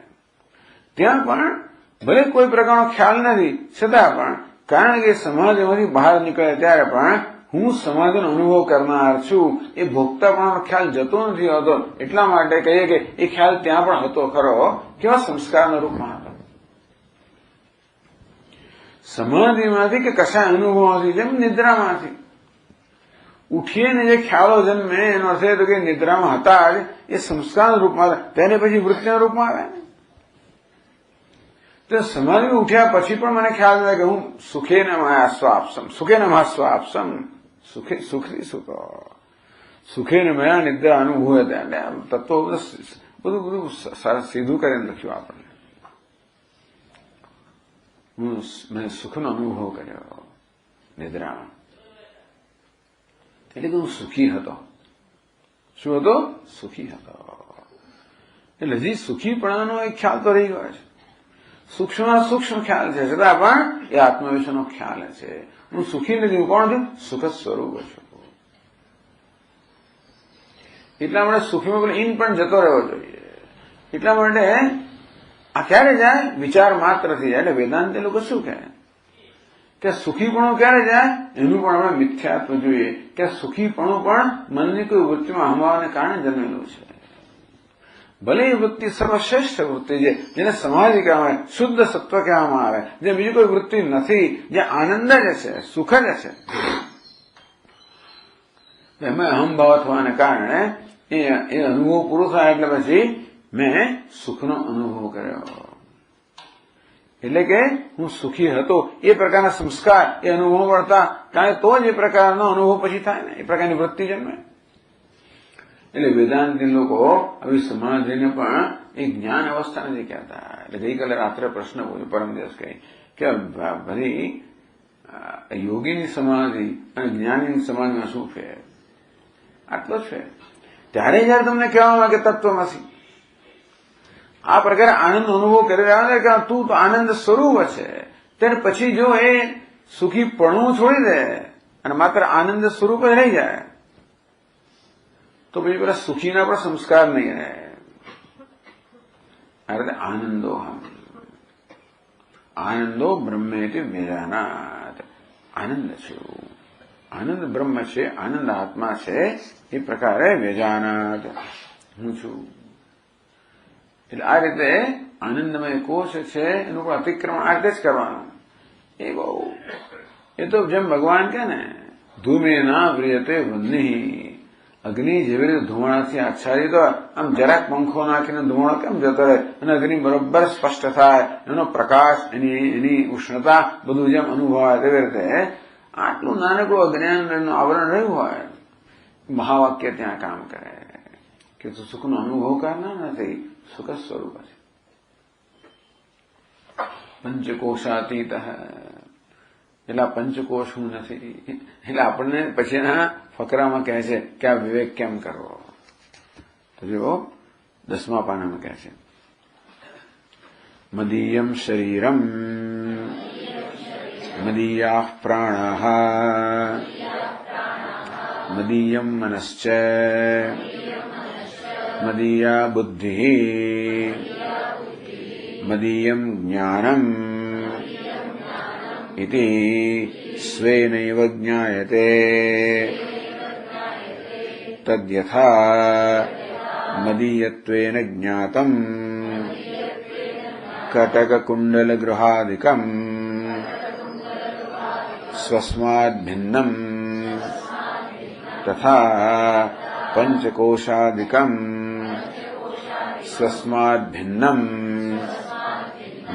[SPEAKER 1] ત્યાં પણ ભલે કોઈ પ્રકારનો ખ્યાલ નથી છતાં પણ કારણ કે સમાધિમાંથી બહાર નીકળે ત્યારે પણ હું સમાધિનો અનુભવ કરનાર છું એ ભોગતાપણાનો ખ્યાલ જતો નથી હોતો. એટલા માટે કહીએ કે એ ખ્યાલ ત્યાં પણ હતો ખરો. કેવા સંસ્કારના રૂપમાં હતો? સમાધિમાંથી કે કશા અનુભવમાંથી, જેમ નિદ્રામાંથી ઉઠીએ ને જે ખ્યાલો જન્મે એનો અર્થ એ તો કે નિદ્રામાં હતા જ એ સંસ્કારના રૂપમાં હતા. તેને પછી વૃત્તિના રૂપમાં આવે ને. તો સમાધિ ઉઠ્યા પછી પણ મને ખ્યાલ આવે કે હું સુખેન મહાસ્વાપસમ, સુખેન મહાસ્વાપસમ, સુખથી સુખ, સુખેન મયા નિદ્રા અનુભવ. તત્વો બધું સીધું કરીને લખ્યું આપણને. મેં સુખનો અનુભવ કર્યો નિદ્રામાં. એટલે કે હું સુખી હતો. શું હતો? સુખી હતો. એટલે હજી સુખીપણાનો એક ખ્યાલ તો રહી ગયો છે. સૂક્ષ્મ ખ્યાલ છે છતાં પણ એ આત્મવિશ્વનો ખ્યાલ છે. હું સુખી નથી. હું કોણ છું? સુખ સ્વરૂપ છું. એટલા માટે સુખીમાં પેલો ઇન પણ જતો રહેવો જોઈએ. એટલા માટે આ ક્યારે જાય? વિચાર માત્રથી જાય. એટલે વેદાંતે લોકો શું કહે કે સુખીપણું ક્યારે જાય? એનું પણ આપણે મિથ્યાત્વ જોઈએ કે સુખીપણું પણ મનની કોઈ વૃત્તિમાં હમાવાને કારણે જન્મેલું છે. ભલે એ વૃત્તિ સર્વશ્રેષ્ઠ વૃત્તિ છે જેને સમાધિ કહેવાય, શુદ્ધ સત્વ કહેવામાં આવે, જે બીજી કોઈ વૃત્તિ નથી, જે આનંદ જ છે, સુખ જ છે. એમાં અહમભાવ થવાને કારણે એ અનુભવ પૂરો થાય એટલે પછી મેં સુખનો અનુભવ કર્યો. એટલે કે હું સુખી હતો એ પ્રકારના સંસ્કાર એ અનુભવ મળતા કારણ તો જ એ પ્રકારનો અનુભવ પછી થાય ને, એ પ્રકારની વૃત્તિ જન્મે. એટલે વેદાંતી લોકો આવી સમાધિને પણ એ જ્ઞાન અવસ્થા નથી કહેતા. એટલે ગઈકાલે રાત્રે પ્રશ્ન પૂછ્યો, પરમ દિવસ કહી કે ભરી યોગીની સમાધિ અને જ્ઞાનીની સમાધિમાં શું ફેર? આટલો છે. ત્યારે જયારે તમને કહેવામાં આવે કે તત્વમસી, આ પ્રકારે આનંદ અનુભવ કરી રહ્યા છે કે તું તો આનંદ સ્વરૂપ છે, ત્યારે પછી જો એ સુખી પણું છોડી દે અને માત્ર આનંદ સ્વરૂપ જ રહી જાય તો પછી પેલા સુખીના પણ સંસ્કાર નહીં રહે. એટલે આનંદો બ્રહ્મેતિ વ્યજાનાત. આનંદ છે, આનંદ બ્રહ્મ છે, આનંદ આત્મા છે, એ પ્રકારે વ્યજાનાત હું છું. એટલે આ રીતે આનંદમય કોષ છે એનું પણ અતિક્રમણ આ રીતે જ કરવાનું. એ બહુ, એ તો જેમ ભગવાન કે ને ધૂમે ના વ્રિયતે વન્ની, અગ્નિ જેવી રીતે ધુમાડાથી આચ્છાદિત હોય આમ જરાક પંખો નાખીને ધુમાડો કેમ જતો રહે અને અગ્નિ બરોબર સ્પષ્ટ થાય, એનો પ્રકાશ, એની ઉષ્ણતા બધું જેમ અનુભવાય તેવી રીતે આટલું નાનકડું અજ્ઞાનનું આવરણ રહ્યું હોય, મહાવાક્ય ત્યાં કામ કરે કે તું સુખનો અનુભવ કરનાર નથી, સુખ સ્વરૂપ છે. પંચકોશાતીત, એટલે પંચકોશ હું નથી. એટલે આપણને પછીના ફકરામાં કહે છે કે આ વિવેક કેમ કરવો. તો જો 10મા પાનામાં કહે છે મદીયમ શરીરમ મદીયા પ્રાણઃ મદીયમ મનશ્ચ મદીયા બુદ્ધિ મદીયમ જ્ઞાનમ ઇતિ સ્વેનૈવ જ્ઞાયતે તદ્યથા મદીયત્વેન જ્ઞાતમ કટકકુંડલગૃહાદિકમ સ્વસ્માદ ભિન્નમ તથા પંચકોશાદિકમ સ્વસ્માદ ભિન્નમ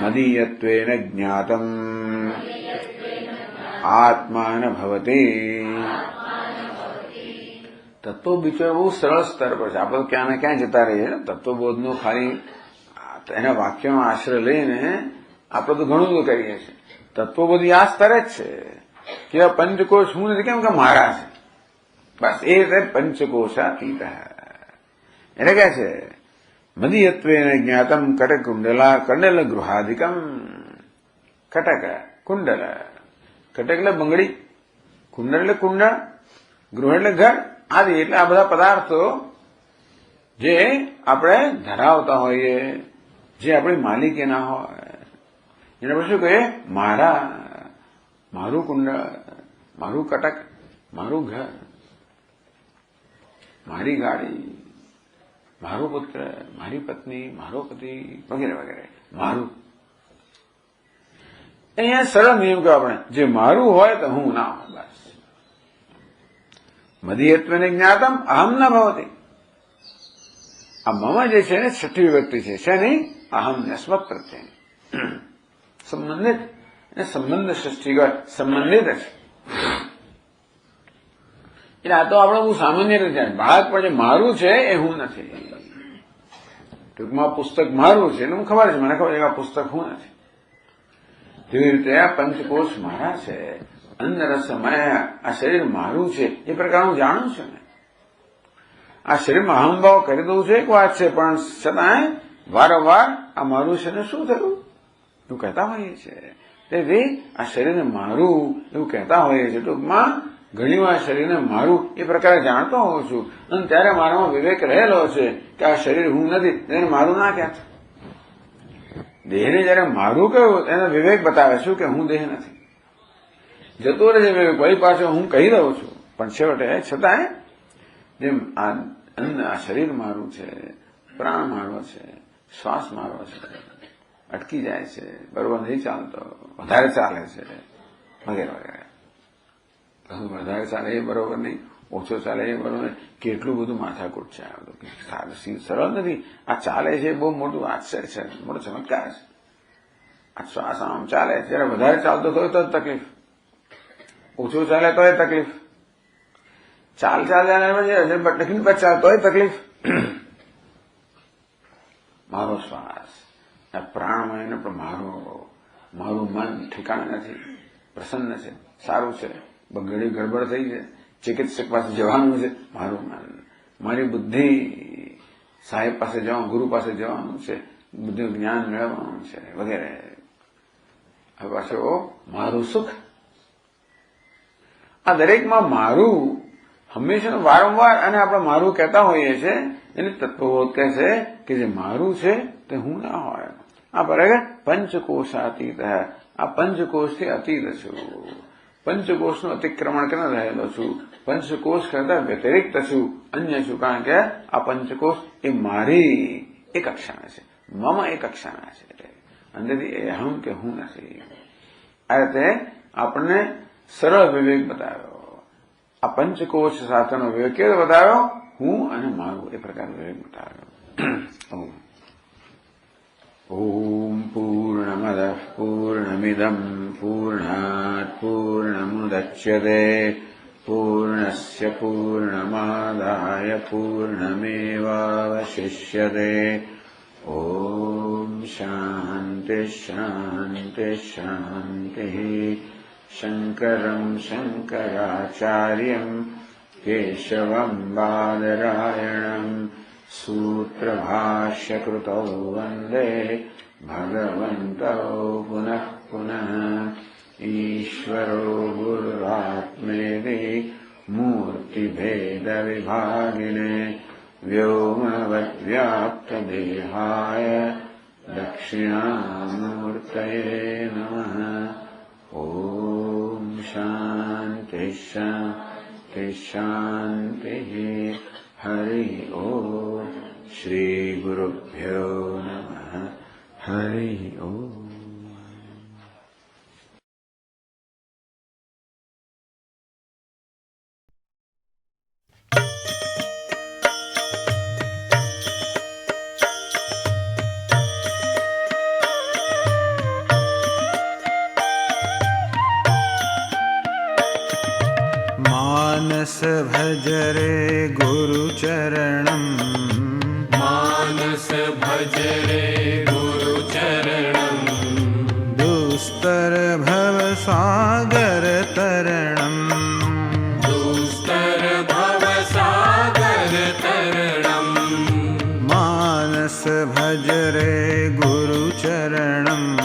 [SPEAKER 1] મદીયત્વેન જ્ઞાતમ આત્માન ભવતી. તત્વ બિચારો બહુ સરળ સ્તર પર છે. આપણે ક્યાં ને ક્યાં જતા રહીએ. તત્વબોધનો ખાલી એના વાક્યનો આશ્રય લઈને આપણે તો ઘણું બધું કરીએ છીએ. તત્વબોધ આ સ્તરે જ છે કે પંચકોશ હું નથી, કેમ કે મારા છે, બસ એ રીતે પંચકોશાતીત. એટલે કે છે મદીયત્વેન જ્ઞાતમ કટક કંડલ ગૃહાદિકમ. કટક કુંડલ, કટક એટલે બંગડી, કુંડળ એટલે કુંડળ, ગૃહ એટલે ઘર આદિ. એટલે આ બધા પદાર્થો જે આપણે ધરાવતા હોઈએ, જે આપણી માલિકીના હોય, એને આપણે શું કહીએ? મારું કુંડળ, મારું કટક, મારું ઘર, મારી ગાડી, મારો પુત્ર, મારી પત્ની, મારો પતિ વગેરે વગેરે. મારું અહીંયા સરળ નિયમ કહો આપણે, જે મારું હોય તો હું ના હોય, બસ. મદીયત્વેન જ્ઞાતમ અહમ ન ભવતી. આ મમ જે છે ને છઠ્ઠી વિભક્તિ છે, શેની? અહમ નસ્મત પ્રત્યે સંબંધિત, એને સંબંધ ષષ્ઠી કહે, સંબંધિત છે. એટલે આ તો આપણે બહુ સામાન્ય રીતે બાળક પણ જે મારું છે એ હું નથી. ટૂંકમાં પુસ્તક મારું છે એટલે હું ખબર છે, મને ખબર છે કે આ પુસ્તક હું નથી. જેવી રીતે આ પંચકોશ મારા છે, અંદરસમય આ શરીર મારું છે, એ પ્રકાર હું જાણું છું ને. આ શરીરમાં અહમભાવ કરી દઉં છે એક વાત છે, પણ છતાં વારંવાર આ મારું છે ને શું થયું એવું કહેતા હોઈએ છીએ. તેથી આ શરીરને મારું એવું કહેતા હોઈએ છીએ. ટૂંકમાં ઘણી વાર શરીરને મારું એ પ્રકારે જાણતો હોઉં છું અને ત્યારે મારામાં વિવેક રહેલો છે કે આ શરીર હું નથી, તેને મારું ના કહેતો. દેહને જયારે મારું કહ્યું એને વિવેક બતાવે છું કે હું દેહ નથી. જતો રહે છે વિવેક, વળી પાછો હું કહી દઉં છું, પણ છેવટે છતાંય જેમ આ શરીર મારું છે, પ્રાણ મારો છે, શ્વાસ મારો છે, અટકી જાય છે, બરોબર નહીં ચાલતો, વધારે ચાલે છે વગેરે વગેરે. વધારે ચાલે એ બરોબર નહીં, ઓછો ચાલે એ બરોબર નહીં. કેટલું બધું માથાકૂટ છે આ બધું, સરળ નથી. આ ચાલે છે બહુ મોટું આશ્ચર્ય છે, મોટો ચમત્કાર છે. આ શ્વાસ આમ ચાલે, જયારે વધારે ચાલતો હોય તો તકલીફ, ઓછો ચાલે તો એ તકલીફ, ચાલતા ચાલતો હોય તકલીફ. મારો શ્વાસ, આ પ્રાણમયને પણ મારું મન ઠેકાણે નથી, પ્રસન્ન છે, સારું છે, ઘડી ગડબડ થઈ છે, ચિકિત્સક પાસે જવાનું છે, મારું મન, મારી બુદ્ધિ, સાહેબ પાસે જવાનું, ગુરુ પાસે જવાનું છે, બુદ્ધિનું જ્ઞાન મેળવવાનું છે વગેરે. હવે પાછો મારું સુખ. આ દરેકમાં મારું હંમેશા વારંવાર અને આપણે મારું કહેતા હોઈએ છીએ. એને તત્વબોધ કહે છે કે જે મારું છે તે હું ના હોય. આ બરાબર પંચકોશાતીત. આ પંચકોશથી અતીત છું. પંચકોશનું અતિક્રમણ કરીને રહેલો છું. પંચકોશ કરતા વ્યતિરિક્ત છું, અન્ય છું. કારણ કે આ પંચકોશ એ મારી એ કક્ષાના છે, મમ એ કક્ષાના છે. અંદરથી એ અહમ કે હું નથી. આ રીતે આપણને સરળ વિવેક બતાવ્યો. આ પંચકોશ સાથેનો વિવેક કેવો બતાવ્યો? હું અને મારું એ પ્રકારનો વિવેક બતાવ્યો. ઓમ પૂર્ણમદ પૂર્ણમિદમ પૂર્ણાત પૂર્ણમુદચ્યતે પૂર્ણસ્ય પૂર્ણમાદાય પૂર્ણમેવાવશિષ્યતે. ઓમ શાંતિ શાંતિ શાંતિ. શંકરં શંકરાચાર્યં કેશવં બાદરાયણં सूत्रभाष्यकृतौ वन्दे भगवन्तौ पुनः पुनः. ईश्वरो गुरुरात्मेति मूर्तिभेदविभागिने व्योमवद्व्याप्तदेहाय दक्षिणामूर्तये नमः. ॐ शान्तिः शान्तिः शान्तिः. हरि ओम. श्री गुरुभ्यो नमः. हरि ओम. मानस भज रे गुरुचरणम्. मानस भज रे गुरुचरणम्. दुस्तर भव सागर तरणम्. दुस्तर भव सागर तरणम्. मानस भज रे गुरुचरणम्.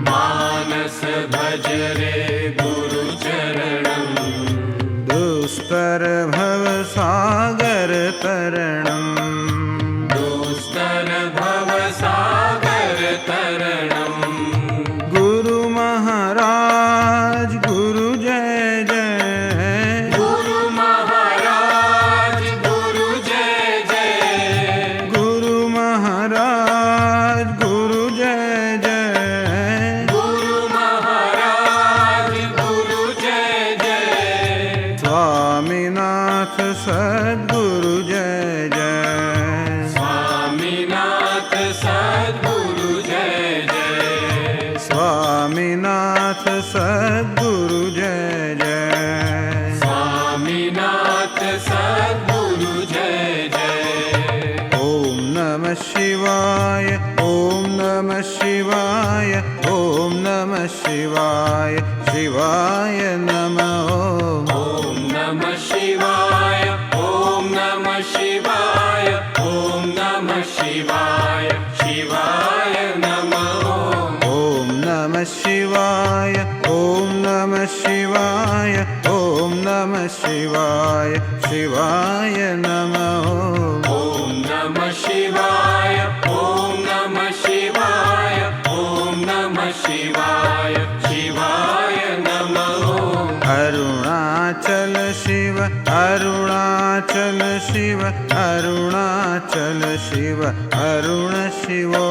[SPEAKER 1] मानस भज रे गुरुचरणम्. दुस्तर भव सागर तरणम्. दुस्तर भव सागर तरणम्. गुरु महाराज गुरु जय जय. गुरु महाराज गुरु जय जय. गुरु महाराज गुरु जय जय. गुरु महाराज गुरु जय जय. स्वामीनाथ सद्गुरु जय जय. स्वामीनाथ सद्गुरु जय जय. स्वामीनाथ सद्गुरु जय जय. स्वामीनाथ सद्गुरु जय जय. ओम नमः शिवाय. ओम नमः शिवाय. ओम नमः शिवाय. शिवाय नमः. ओम नमः शिवाय. ओम नमः शिवाय. ओम नमः शिवाय. शिवाय नमः. ओम नमः शिवाय. ओम नमः शिवाय. ओम नमः शिवाय. शिवाय नमः. ओम नमः शिवाय. ओम नमः शिवाय. ओम नमः शिवाय. शिवाय नमः. अरुणाचल शिव. अरुणाचल शिव. अरुणाचल शिव. अरुण शिवो.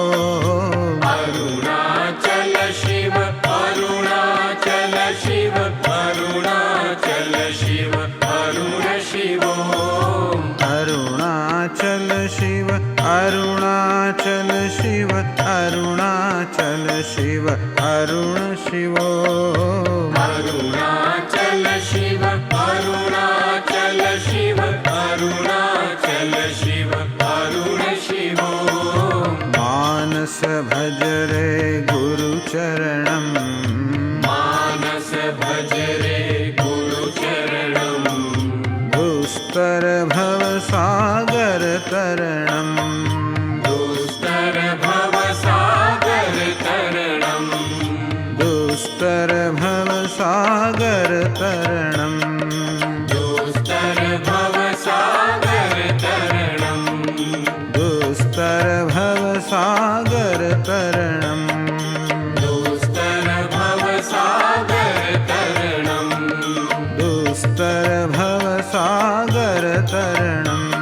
[SPEAKER 1] अरुणाचल शिव. अरुणाचल शिव. अरुणाचल शिव. अरुण शिवो. अरुणाचल शिव. अरुणाचल शिव. अरुणाचल शिव. अरुण शिवो. अरुणाचल शिव. अरुणाचल शिव. अरुणाचल शिव. अरुण शिवो. मानस भज रे गुरुचरणम्. मानस भज रे गुरुचरणम्. दुस्तर भव सागर तरणम
[SPEAKER 2] दुस्तर भव सागर तरणम
[SPEAKER 1] दुस्तर भव सागर तरणम
[SPEAKER 2] दुस्तर भव सागर तरणम
[SPEAKER 1] दुस्तर भव सागर तरणम